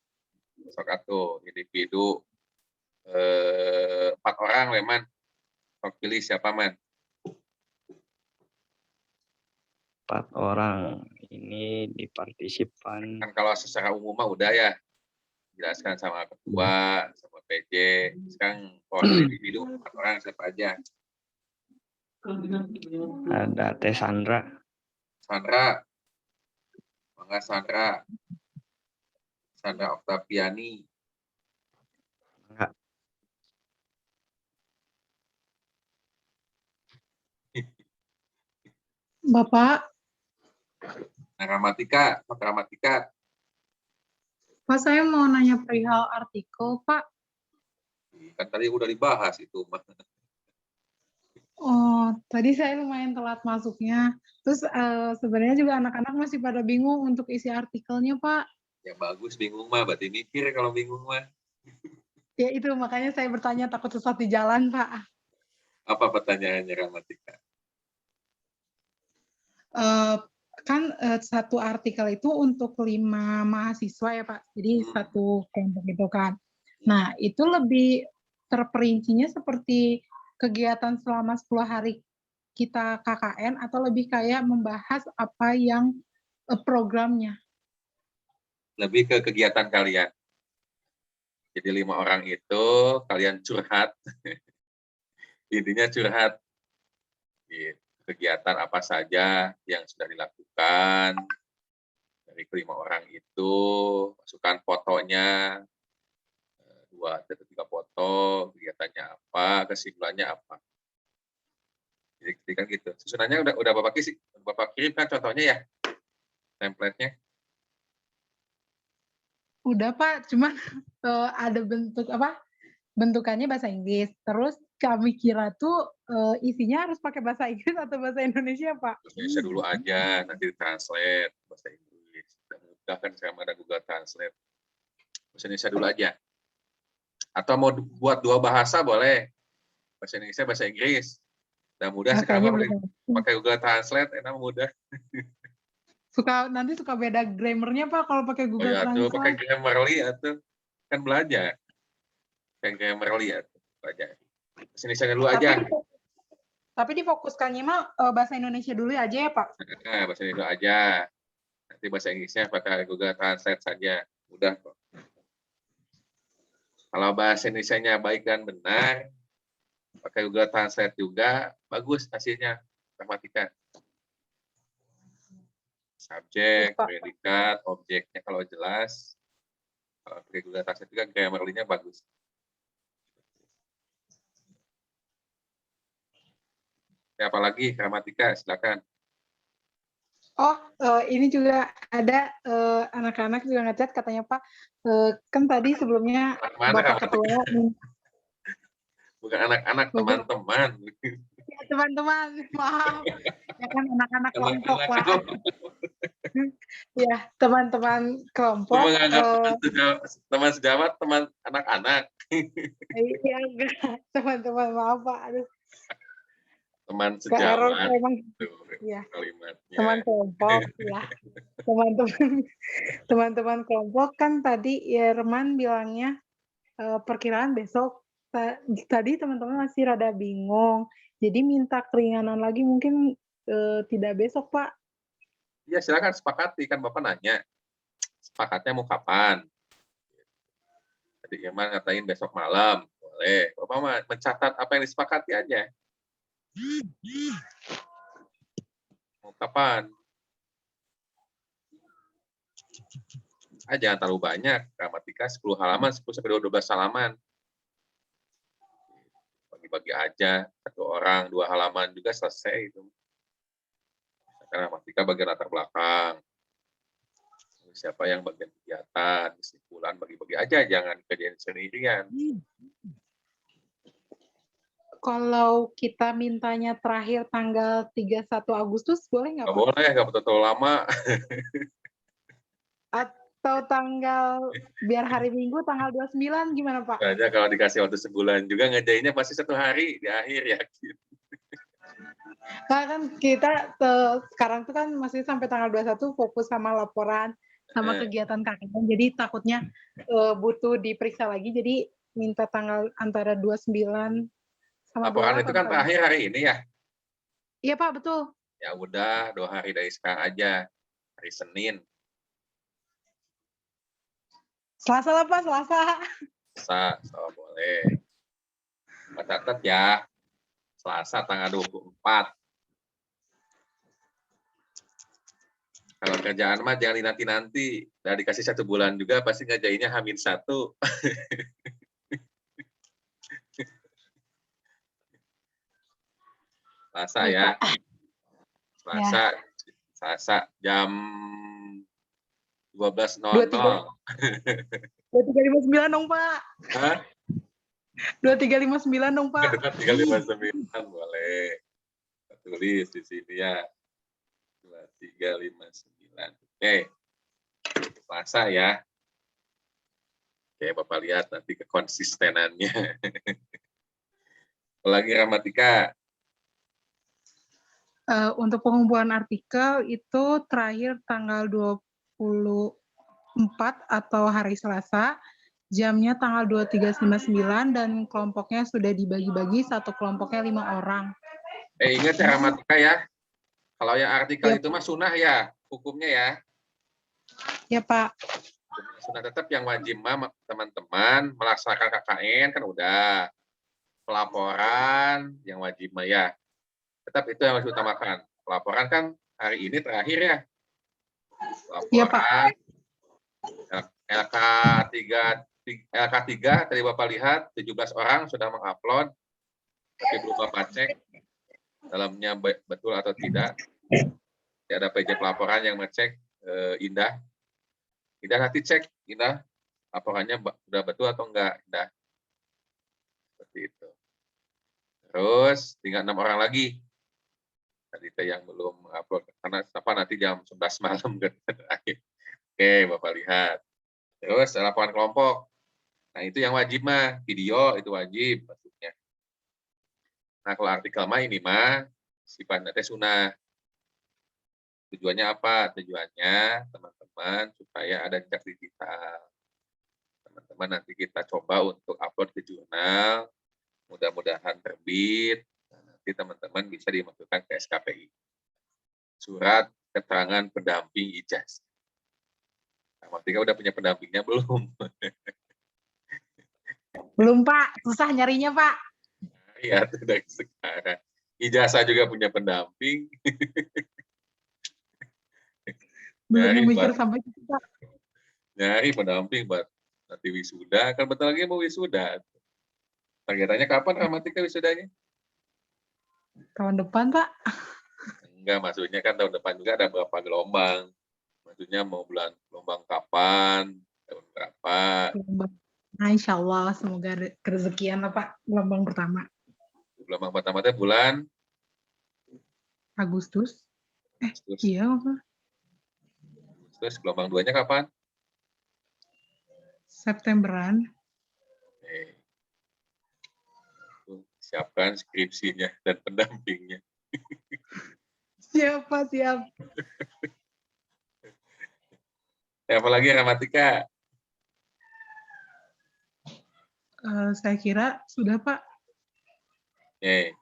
Sok atuh, individu 4 orang, Man. Sok pilih siapa, Man? 4 orang. Ini di partisipan. Kan kalau secara umum mah udah ya. Jelaskan sama ketua, sama PJ. Sekarang kalau individu 4 orang siapa aja? Ada Teh Sandra. Sandra. Mangga Sandra. Sandra Oktaviani. Enggak. Bapak, Nah, gramatika, Pak gramatika. Pak saya mau nanya perihal artikel, Pak. Kan tadi udah dibahas itu, Mas. Oh, tadi saya lumayan telat masuknya. Terus sebenarnya juga anak-anak masih pada bingung untuk isi artikelnya, Pak. Ya bagus, bingung mah, berarti mikir kalau bingung mah. Ya itu, makanya saya bertanya takut sesat di jalan, Pak. Apa pertanyaannya, gramatika? Kan satu artikel itu untuk 5 mahasiswa ya, Pak. Jadi satu kelompok itu kan. Nah, itu lebih terperincinya seperti kegiatan selama 10 hari kita KKN atau lebih kayak membahas apa yang programnya? Lebih ke kegiatan kalian. Jadi 5 orang itu kalian curhat. Intinya curhat. Kegiatan apa saja yang sudah dilakukan dari kelima orang itu, masukkan fotonya, 2 atau 3 foto, kegiatannya apa, kesimpulannya apa. Jadi kan gitu. Susunannya udah Bapak kirim kan contohnya ya, template-nya. Udah Pak, cuman ada bentukannya bahasa Inggris. Terus kami kira tuh isinya harus pakai bahasa Inggris atau bahasa Indonesia, Pak? Bahasa Indonesia dulu aja, nanti translate bahasa Inggris. Udah mudah kan sekarang ada Google Translate. Bahasa Indonesia dulu aja. Atau mau buat 2 bahasa boleh. Bahasa Indonesia, bahasa Inggris. Udah mudah sekarang pakai Google Translate, enak mudah. Nanti suka beda grammarnya Pak kalau pakai Google Translate. Pakai Grammarly atau kan belajar. Pakai Grammarly atau belajar. Bahasa Indonesia dulu aja. Tapi difokuskannya mah bahasa Indonesia dulu aja ya Pak? Nah, bahasa Indonesia aja. Nanti bahasa Inggrisnya pakai Google Translate saja. Mudah kok. Kalau bahasa Indonesianya baik dan benar, pakai Google Translate juga, bagus hasilnya. Gramatika. Subjek, predikat, objeknya kalau jelas. Kalau pakai Google Translate juga Grammarly-nya bagus. Ya, apalagi gramatika, silakan. Oh, ini juga ada anak-anak juga ngechat katanya Pak, kan tadi sebelumnya Bapak Ketua. Bukan anak-anak, teman-teman. Ya, teman-teman, maaf. Ya kan anak-anak kelompok, Pak. Ya, teman-teman kelompok. Teman sejawat, teman anak-anak. Iya, enggak. Teman-teman, maaf Pak. Aduh. Teman sejawat. Ya. Kalimatnya. Teman kelompok, ya. Teman-teman kelompok kan tadi Yerman bilangnya perkiraan besok. Tadi teman-teman masih rada bingung. Jadi minta keringanan lagi mungkin tidak besok, Pak. Iya, silakan sepakati. Kan Bapak nanya. Sepakatnya mau kapan? Tadi Irman ngatain besok malam. boleh. Bapak mah mencatat apa yang disepakati aja. Mau kapan? Jangan terlalu banyak. Gramatika 10 halaman, 10 sampai 12 halaman. Bagi-bagi aja. 1 orang, 2 halaman juga selesai itu. Gramatika bagian latar belakang. Siapa yang bagian kegiatan, kesimpulan, bagi-bagi aja, jangan kerjain sendirian. Kalau kita mintanya terakhir tanggal 31 Agustus, boleh nggak Nggak Pak? boleh, nggak betul-betul lama. Atau tanggal, biar hari Minggu tanggal 29 gimana Pak? Makanya kalau dikasih waktu sebulan juga ngerjainnya pasti 1 hari di akhir yakin. Nah, kan kita sekarang tuh kan masih sampai tanggal 21 fokus sama laporan, sama kegiatan KKN. Jadi takutnya butuh diperiksa lagi, jadi minta tanggal antara 29 sama Laporan 28 itu kan Pak. terakhir hari ini ya. Iya Pak, betul. Ya udah 2 hari dari sekarang aja. Hari Senin. Selasa lah Pak, Selasa. So boleh. Pak catat ya. Selasa tanggal 24. Kalau kerjaan mah jangan dinanti-nanti. Udah dikasih 1 bulan juga pasti ngerjainnya H-1. Selasa ya. Selasa jam 12.00. 2359 dong Pak. Hah? 2359 dong Pak. 2359 boleh. Tulis di sini ya. 2359. Oke. Selasa ya. Oke, Bapak lihat nanti kekonsistenannya. Apalagi gramatika. Untuk pengumpulan artikel itu terakhir tanggal 24 atau hari Selasa, jamnya tanggal 23.59 dan kelompoknya sudah dibagi-bagi, satu kelompoknya 5 orang. Ingat ya gramatika ya. Kalau yang artikel Ya. itu mah sunnah ya, hukumnya ya. Ya Pak. Sunnah tetap yang wajib mah teman-teman melaksanakan KKN kan udah. Pelaporan yang wajib mah ya. Tetap itu yang harus diutamakan. Pelaporan kan hari ini terakhir ya. Iya Pak. LK3 tadi Bapak lihat 17 orang sudah mengupload, tapi belum Bapak cek dalamnya betul atau tidak. Tidak ada PJ pelaporan yang ngecek. Indah nanti cek Indah laporannya sudah betul atau enggak Indah. Seperti itu. Terus tinggal 6 orang lagi. Tadi yang belum upload karena nanti jam 11 malam kan terakhir. Oke, Bapak lihat. Terus laporan kelompok. Nah, itu yang wajib mah, video itu wajib maksudnya. Nah, kalau artikel mah ini mah sifatnya sunnah. Tujuannya apa? Tujuannya teman-teman supaya ada jejak digital. Teman-teman nanti kita coba untuk upload ke jurnal. Mudah-mudahan terbit. Nanti teman-teman bisa dimasukkan ke SKPI. Surat keterangan pendamping ijazah. Gramatika udah punya pendampingnya belum? Belum Pak, susah nyarinya Pak. Iya, dari sekarang. Ijazah juga punya pendamping. Belum mikir sampai situ Pak. Nyari pendamping buat nanti wisuda. Kan bentar lagi mau wisuda. Targetannya kapan gramatika wisudanya? Tahun depan Pak. Enggak, maksudnya kan tahun depan juga ada berapa gelombang. Maksudnya mau gelombang kapan, tahun berapa. Nah, insya Allah semoga kerezekian lah Pak, gelombang pertama. Gelombang pertama itu bulan Agustus. Agustus. Iya Pak. Terus gelombang 2-nya kapan? Septemberan. Oke. Siapkan skripsinya dan pendampingnya. Siap Pak, siap. Apalagi gramatika? Saya kira sudah Pak. Oke.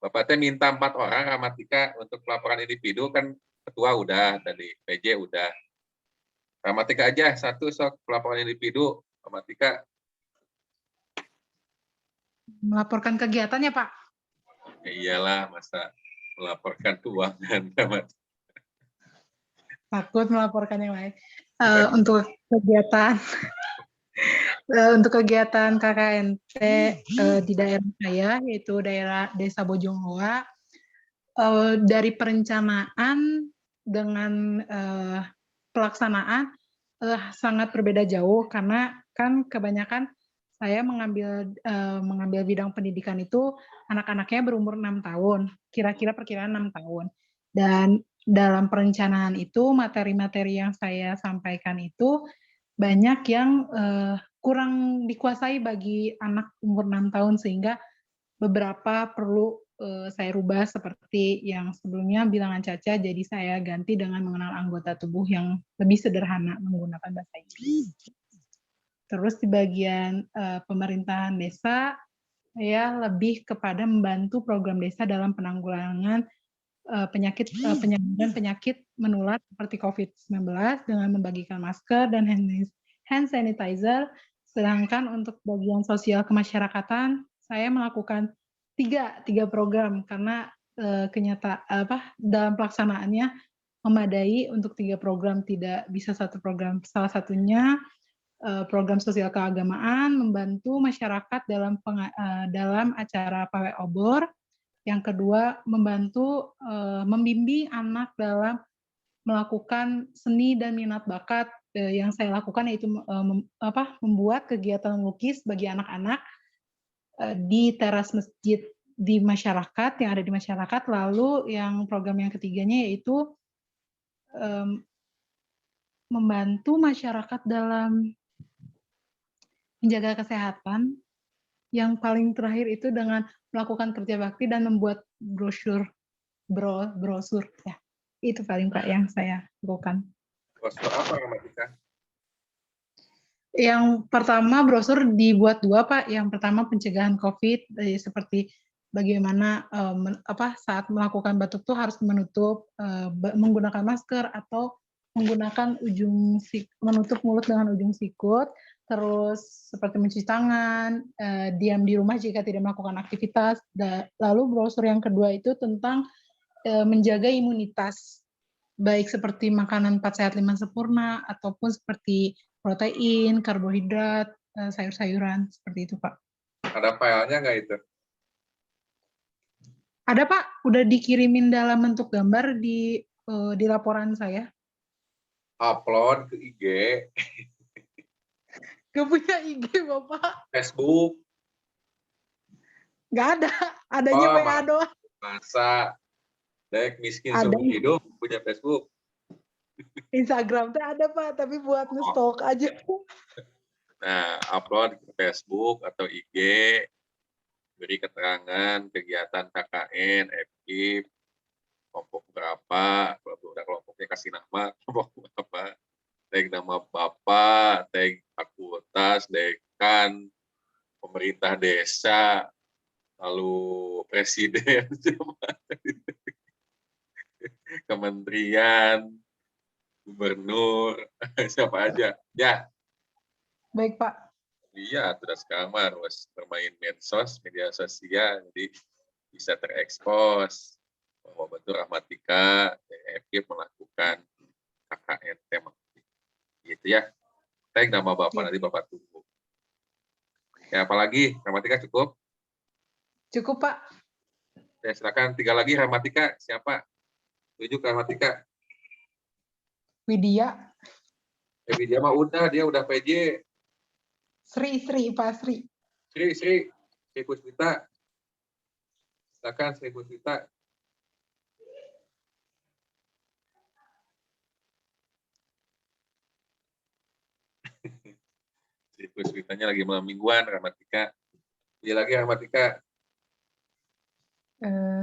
Bapak teh minta 4 orang gramatika untuk pelaporan individu, kan ketua udah tadi, PJ udah. Gramatika aja, 1 sok pelaporan individu, gramatika. Melaporkan kegiatannya, Pak. Ya iyalah, masa melaporkan keuangan. Takut melaporkan yang lain. Untuk kegiatan untuk kegiatan KKNT di daerah saya, yaitu daerah Desa Bojongloa, dari perencanaan dengan pelaksanaan sangat berbeda jauh, karena kan kebanyakan saya mengambil bidang pendidikan itu anak-anaknya berumur 6 tahun, kira-kira perkiraan 6 tahun. Dan dalam perencanaan itu materi-materi yang saya sampaikan itu banyak yang kurang dikuasai bagi anak umur 6 tahun, sehingga beberapa perlu saya rubah, seperti yang sebelumnya bilangan Caca, jadi saya ganti dengan mengenal anggota tubuh yang lebih sederhana menggunakan bahasa Inggris. Terus di bagian pemerintahan desa, saya lebih kepada membantu program desa dalam penanggulangan penyebaran penyakit menular seperti COVID-19 dengan membagikan masker dan hand sanitizer. Sedangkan untuk bagian sosial kemasyarakatan, saya melakukan tiga program, karena dalam pelaksanaannya memadai untuk 3 program, tidak bisa satu program. Salah satunya program sosial keagamaan, membantu masyarakat dalam acara pawai obor. Yang kedua, membantu membimbing anak dalam melakukan seni dan minat bakat. Yang saya lakukan yaitu membuat kegiatan melukis bagi anak-anak di teras masjid di masyarakat, yang ada di masyarakat. Lalu yang program yang ketiganya yaitu membantu masyarakat dalam menjaga kesehatan. Yang paling terakhir itu dengan melakukan kerja bakti dan membuat brosur ya. Itu paling Pak yang saya lakukan. Brosur apa, Ramatika? Yang pertama brosur dibuat 2, Pak. Yang pertama pencegahan COVID, seperti bagaimana saat melakukan batuk tuh harus menutup menggunakan masker atau menggunakan menutup mulut dengan ujung sikut. Terus seperti mencuci tangan, diam di rumah jika tidak melakukan aktivitas. Lalu brosur yang kedua itu tentang menjaga imunitas, baik seperti makanan 4 sehat 5 sempurna, ataupun seperti protein, karbohidrat, sayur-sayuran, seperti itu, Pak. Ada filenya nggak itu? Ada, Pak. Udah dikirimin dalam bentuk gambar di laporan saya. Upload ke IG, Gak punya IG, Bapak. Facebook. Nggak ada. Adanya WA doang. Masa Dek miskin Ada. seumur hidup punya Facebook. Instagram tuh ada, Pak, tapi buat nge-stalk aja. Nah, upload ke Facebook atau IG, beri keterangan kegiatan KKN, FKIP, kelompok berapa, kalau udah kelompoknya kasih nama, kelompok berapa, tag nama Bapak, tag fakultas, dekan, pemerintah desa, lalu presiden, kementerian, gubernur, siapa aja. Ya, Baik, Pak. iya, sudah sekarang mah harus bermain medsos, media sosial, jadi bisa terekspos bahwa betul Rahmatika DFG melakukan KKN tema. Gitu ya. Tag nama Bapak, nanti Bapak tunggu. Ya, apalagi Rahmatika cukup? Cukup, Pak. Ya, silakan 3 lagi Rahmatika. Siapa? Tunjuk Rahmatika. Widya. Widya mah udah, dia udah PJ. Sri, Pak Sri. Sri Puspita. Silakan Sri Puspita. Sri Puspitanya lagi malam mingguan, Rahmatika. Dia lagi Rahmatika.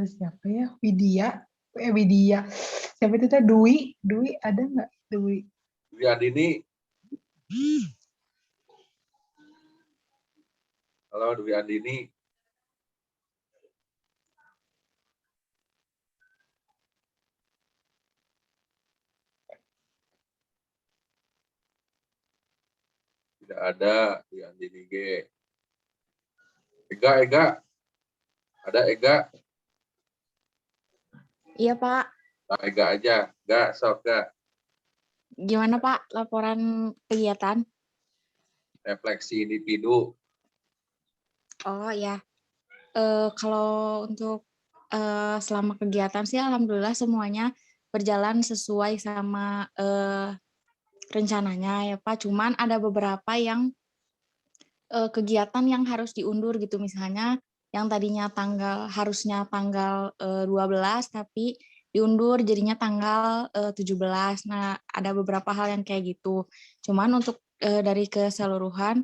Siapa ya? Widya. Siapa itu teh? Dwi ada nggak? Dwi Andini. Halo Dwi Andini. Tidak ada Dwi Andini G. Ega, ada Ega? Iya, Pak. Nah, Ega aja, Ga, sok Ga. Gimana, Pak, laporan kegiatan? Refleksi individu. Oh, ya. Kalau untuk selama kegiatan sih alhamdulillah semuanya berjalan sesuai sama rencananya ya, Pak. Cuman ada beberapa yang kegiatan yang harus diundur gitu, misalnya yang tadinya harusnya tanggal 12 tapi diundur jadinya tanggal 17. Nah, ada beberapa hal yang kayak gitu. Cuman untuk dari keseluruhan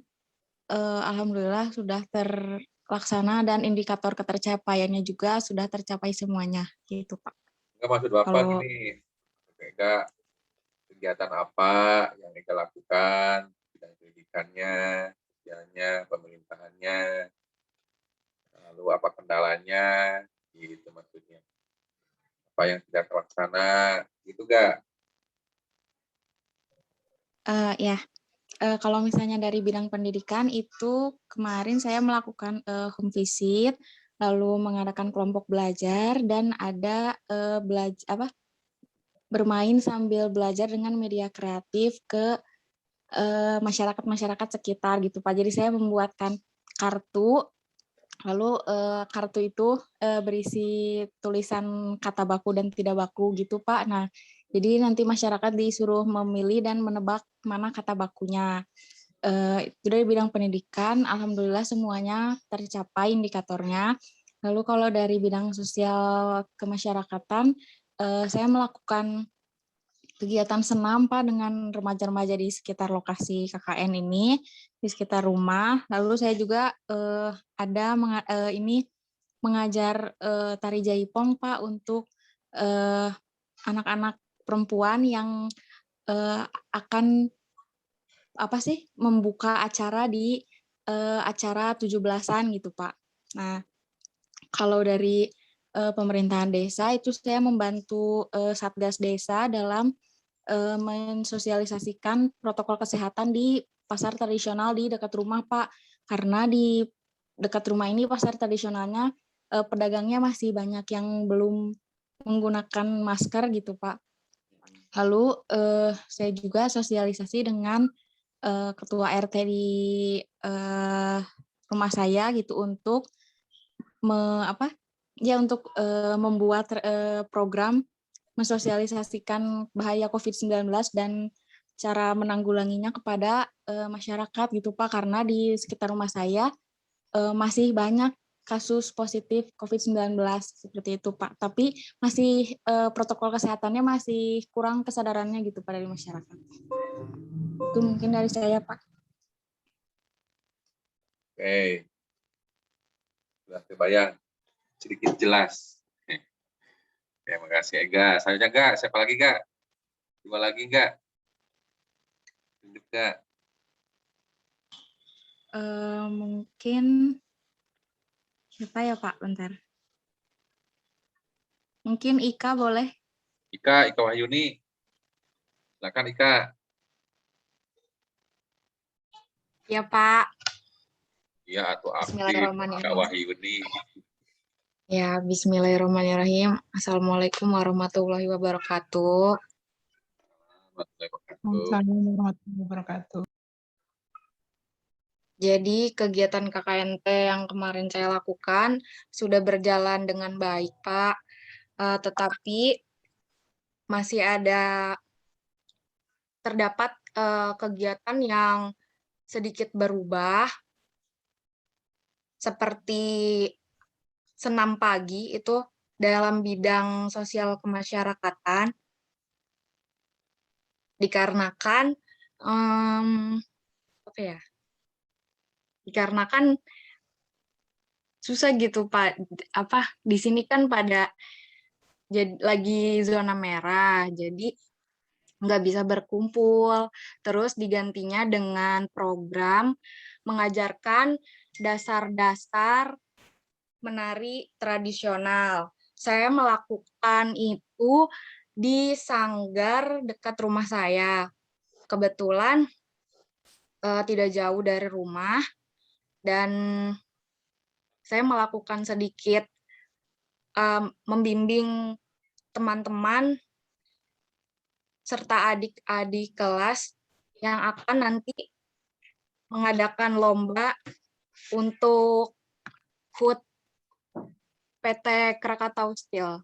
alhamdulillah sudah terlaksana dan indikator ketercapaiannya juga sudah tercapai semuanya gitu, Pak. Enggak, maksud Bapak Kalau gini, Ega, kegiatan apa yang Ega lakukan, bidang pendidikannya, kerjanya, pemerintahannya, lalu apa kendalanya, gitu maksudnya. Apa yang tidak terlaksana, gitu Ga? ya, kalau misalnya dari bidang pendidikan itu kemarin saya melakukan home visit, lalu mengadakan kelompok belajar dan ada bermain sambil belajar dengan media kreatif ke masyarakat-masyarakat sekitar gitu, Pak. Jadi saya membuatkan kartu, lalu kartu itu berisi tulisan kata baku dan tidak baku gitu, Pak. Nah, jadi nanti masyarakat disuruh memilih dan menebak mana kata bakunya. Itu dari bidang pendidikan, alhamdulillah semuanya tercapai indikatornya. Lalu kalau dari bidang sosial kemasyarakatan, saya melakukan kegiatan senam, Pak, dengan remaja-remaja di sekitar lokasi KKN ini, di sekitar rumah. Lalu saya juga ada mengajar tari jaipong, Pak, untuk anak-anak perempuan yang akan membuka acara di acara 17-an gitu, Pak. Nah, kalau dari pemerintahan desa itu saya membantu Satgas Desa dalam mensosialisasikan protokol kesehatan di pasar tradisional di dekat rumah, Pak. Karena di dekat rumah ini pasar tradisionalnya pedagangnya masih banyak yang belum menggunakan masker gitu, Pak. Lalu saya juga sosialisasi dengan ketua RT di rumah saya gitu untuk membuat program mensosialisasikan bahaya COVID-19 dan cara menanggulanginya kepada masyarakat gitu, Pak, karena di sekitar rumah saya masih banyak kasus positif COVID-19 seperti itu, Pak. Tapi masih protokol kesehatannya masih kurang kesadarannya gitu pada masyarakat. Itu mungkin dari saya, Pak. Oke. Sudah terbayang, sedikit jelas. Terima kasih Ega. Selanjutnya Ga, siapa lagi Ga? Dua lagi Ga? Tunjuk Ga. Mungkin siapa ya, Pak? Bentar. Mungkin Ika boleh. Ika Wahyuni. Silakan Ika. Ya, Pak. Iya, atau aktif Bismillahirrahmanirrahim. Ika Wahyuni. Ya, bismillahirrahmanirrahim. Assalamualaikum warahmatullahi wabarakatuh. Assalamualaikum warahmatullahi wabarakatuh. Jadi kegiatan KKNT yang kemarin saya lakukan sudah berjalan dengan baik, Pak. Tetapi masih terdapat kegiatan yang sedikit berubah, seperti senam pagi itu dalam bidang sosial kemasyarakatan, dikarenakan dikarenakan susah gitu, Pak. Di sini kan lagi zona merah, jadi nggak bisa berkumpul. Terus digantinya dengan program mengajarkan dasar-dasar menari tradisional. Saya melakukan itu di sanggar dekat rumah saya. Kebetulan tidak jauh dari rumah dan saya melakukan sedikit membimbing teman-teman serta adik-adik kelas yang akan nanti mengadakan lomba untuk HUT PT Krakatau Steel.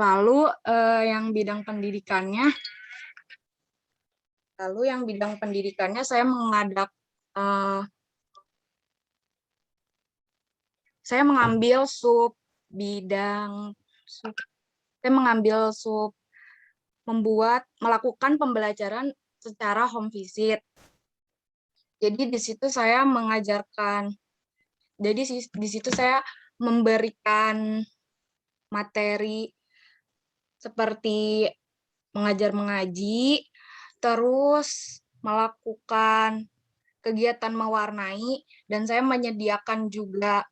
Lalu yang bidang pendidikannya, saya mengambil melakukan pembelajaran secara home visit. Jadi di situ saya memberikan materi seperti mengajar mengaji, terus melakukan kegiatan mewarnai, dan saya menyediakan juga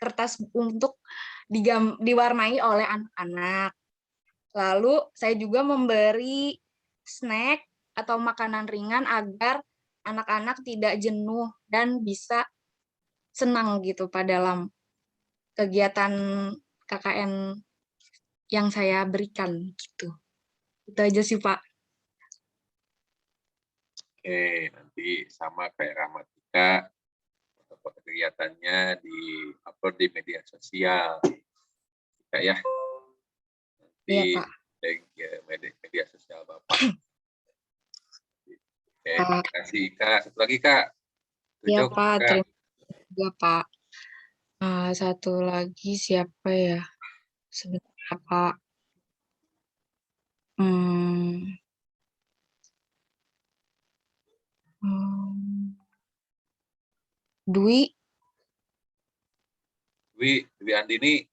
kertas untuk diwarnai oleh anak-anak. Lalu saya juga memberi snack atau makanan ringan agar anak-anak tidak jenuh dan bisa senang gitu pada dalam kegiatan KKN yang saya berikan gitu. Itu aja sih, Pak. Oke, nanti sama kayak Ramatika, foto kegiatannya di-upload di media sosial. Ya. Nanti Iya, Pak. media sosial Bapak. Oke, terima kasih, Kak. Satu lagi, Kak. Iya, Tunjuk, Pak. Kak. Terima kasih, Pak. Satu lagi siapa ya? Sebentar, Pak. Dwi Andini.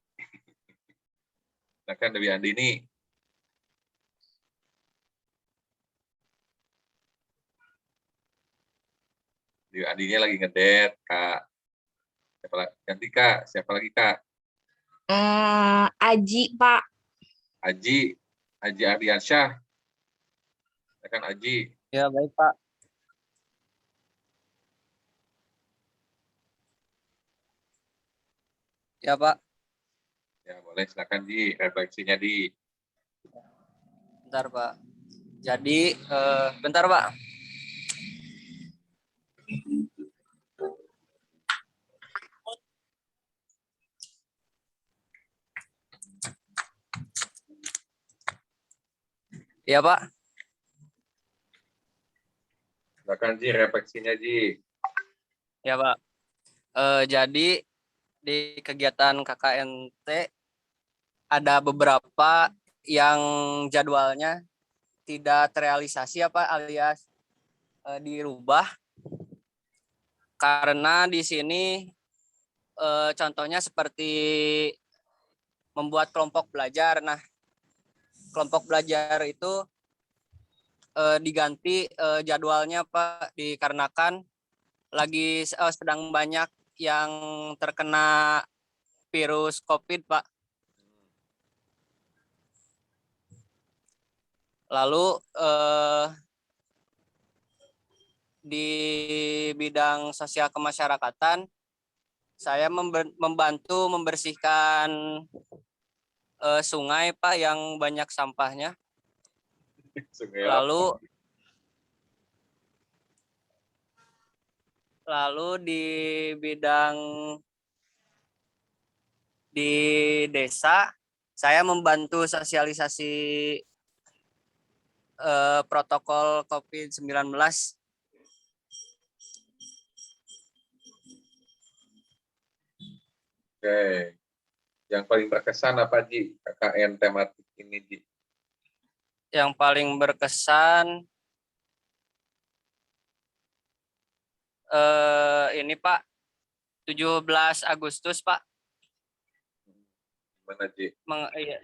Silakan Dewi Andini. Dewi Andini lagi ngedet, Kak. Siapa lagi? Ganti, Kak. Siapa lagi, Kak? Aji, Pak. Aji Ardiansyah. Silakan Aji. Ya, baik, Pak. Ya, Pak. Ya, boleh. Silakan, Ji. Refleksinya, Di. Bentar, Pak. Jadi, bentar, Pak. Ya, Pak. Silakan, Ji. Refleksinya, Ji. Ya, Pak. Jadi, di kegiatan KKNT ada beberapa yang jadwalnya tidak terrealisasi alias dirubah karena di sini contohnya seperti membuat kelompok belajar. Nah, kelompok belajar itu diganti jadwalnya, Pak, dikarenakan lagi sedang banyak yang terkena virus COVID, Pak. Lalu di bidang sosial kemasyarakatan, saya membantu membersihkan sungai, Pak, yang banyak sampahnya. Lalu di bidang di desa, saya membantu sosialisasi protokol COVID-19. Oke. Yang paling berkesan apa, Ji? KKN tematik ini, Ji? Yang paling berkesan ini, Pak, 17 Agustus, Pak. Gimana, Ji? Iya.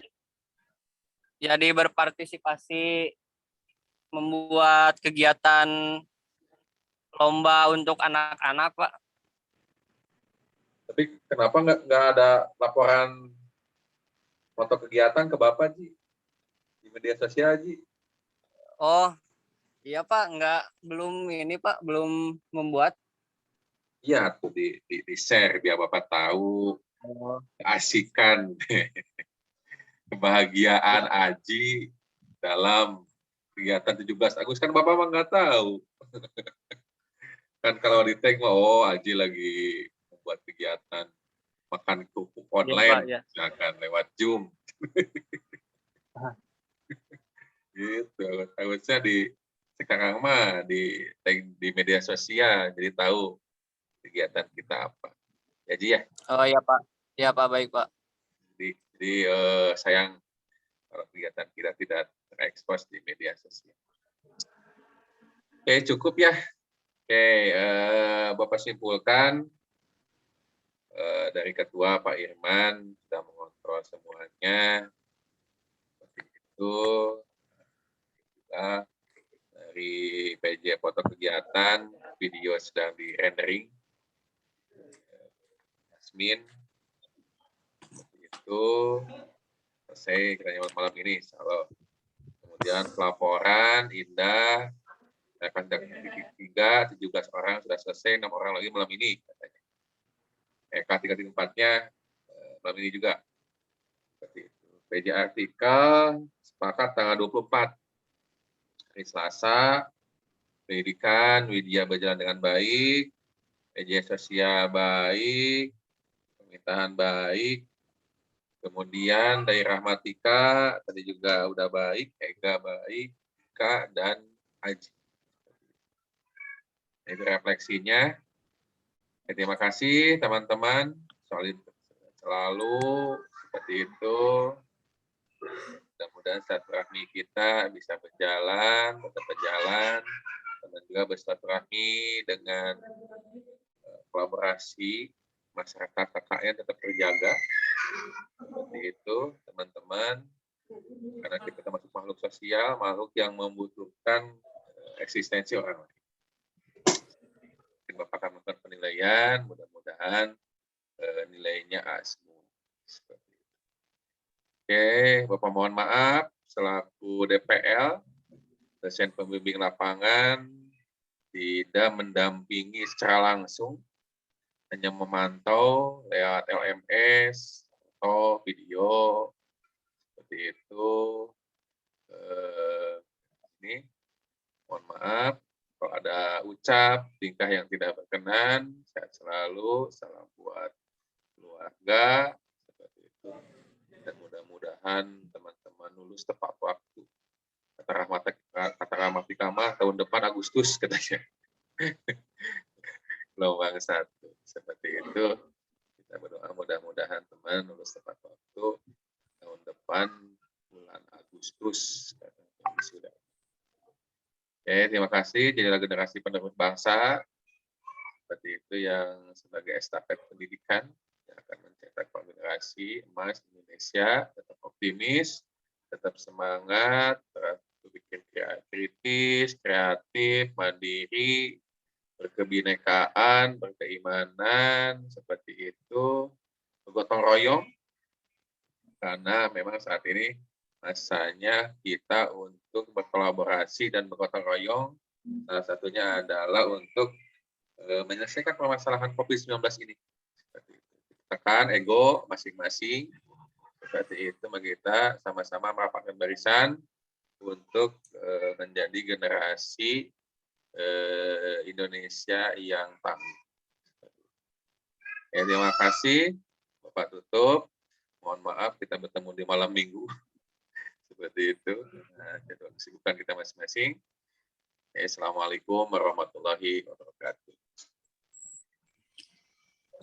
Jadi berpartisipasi membuat kegiatan lomba untuk anak-anak, Pak. Tapi kenapa nggak ada laporan foto kegiatan ke Bapak, Ji? Di media sosial, Ji? Oh, Iya Pak, belum ini Pak, belum membuat. Iya, tuh di share biar Bapak tahu Oh, keasikan kebahagiaan Aji dalam kegiatan 17 Agustus kan Bapak mah nggak tahu. Kan kalau di tag mah oh Aji lagi membuat kegiatan makan kerupuk iya Pak, online ya. misalkan lewat Zoom gitu. Harusnya sekarang mah di tag di media sosial jadi tahu kegiatan kita apa. Jadi ya, Oh iya Pak, iya Pak, baik Pak. jadi sayang kalau kegiatan kita tidak terekspos di media sosial. Oke, cukup ya. Oke, Bapak simpulkan dari Ketua Pak Irman sudah mengontrol semuanya. Seperti itu. Kita dari PJ foto kegiatan, video sedang di rendering. Yasmin, seperti itu. Selesai kiranya malam ini, insya Allah. Kemudian pelaporan, Indah, akan 3, 17 orang sudah selesai, 6 orang lagi malam ini, katanya. K334-nya malam ini juga. Seperti itu. PJ artikel, sepakat tanggal 24. Hari Selasa, pendidikan, Widya berjalan dengan baik, media sosial baik, permintaan baik, kemudian dari Rahmatika, tadi juga udah baik, Ega baik, Kak, dan Aji. Itu refleksinya. Terima kasih teman-teman, selalu seperti itu. Mudah-mudahan silaturahmi kita bisa berjalan, tetap berjalan, dan juga bersilaturahmi dengan kolaborasi masyarakat KKN tetap terjaga. Seperti itu, teman-teman. Karena kita termasuk makhluk sosial, makhluk yang membutuhkan eksistensi orang lain. Bapak akan melakukan penilaian, mudah-mudahan nilainya A semua. Seperti itu. Oke, Bapak mohon maaf, selaku DPL, dosen pembimbing lapangan, tidak mendampingi secara langsung, hanya memantau lewat LMS atau video, seperti itu. Ini, mohon maaf. Kalau ada ucap, tingkah yang tidak berkenan, sehat selalu, salam buat keluarga, seperti itu. Dan mudah-mudahan teman-teman lulus tepat waktu. Kata Rahmatika mah tahun depan Agustus katanya. Gelombang 1. Seperti itu. Kita berdoa mudah-mudahan teman lulus tepat waktu tahun depan bulan Agustus. Sudah. Oke, terima kasih. Jadilah generasi penerus bangsa. Seperti itu yang sebagai estafet pendidikan yang akan mencetak generasi emas Indonesia. Tetap optimis, tetap semangat, berpikir kritis, kreatif, mandiri, berkebinekaan, berkeimanan, seperti itu. Bergotong royong, karena memang saat ini masanya kita untuk berkolaborasi dan bergotong royong. Salah satunya adalah untuk menyelesaikan permasalahan COVID-19 ini. Seperti itu. Tekan ego masing-masing. Seperti itu, kita sama-sama merapatkan barisan untuk menjadi generasi Indonesia yang tangguh. Terima kasih. Bapak tutup. Mohon maaf kita bertemu di malam minggu. Seperti itu. Nah, jadwal kesibukan kita masing-masing. Assalamualaikum warahmatullahi wabarakatuh.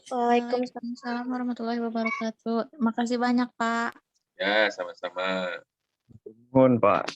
Waalaikumsalam warahmatullahi wabarakatuh. Makasih banyak, Pak. Ya, sama-sama. Mohon Pak.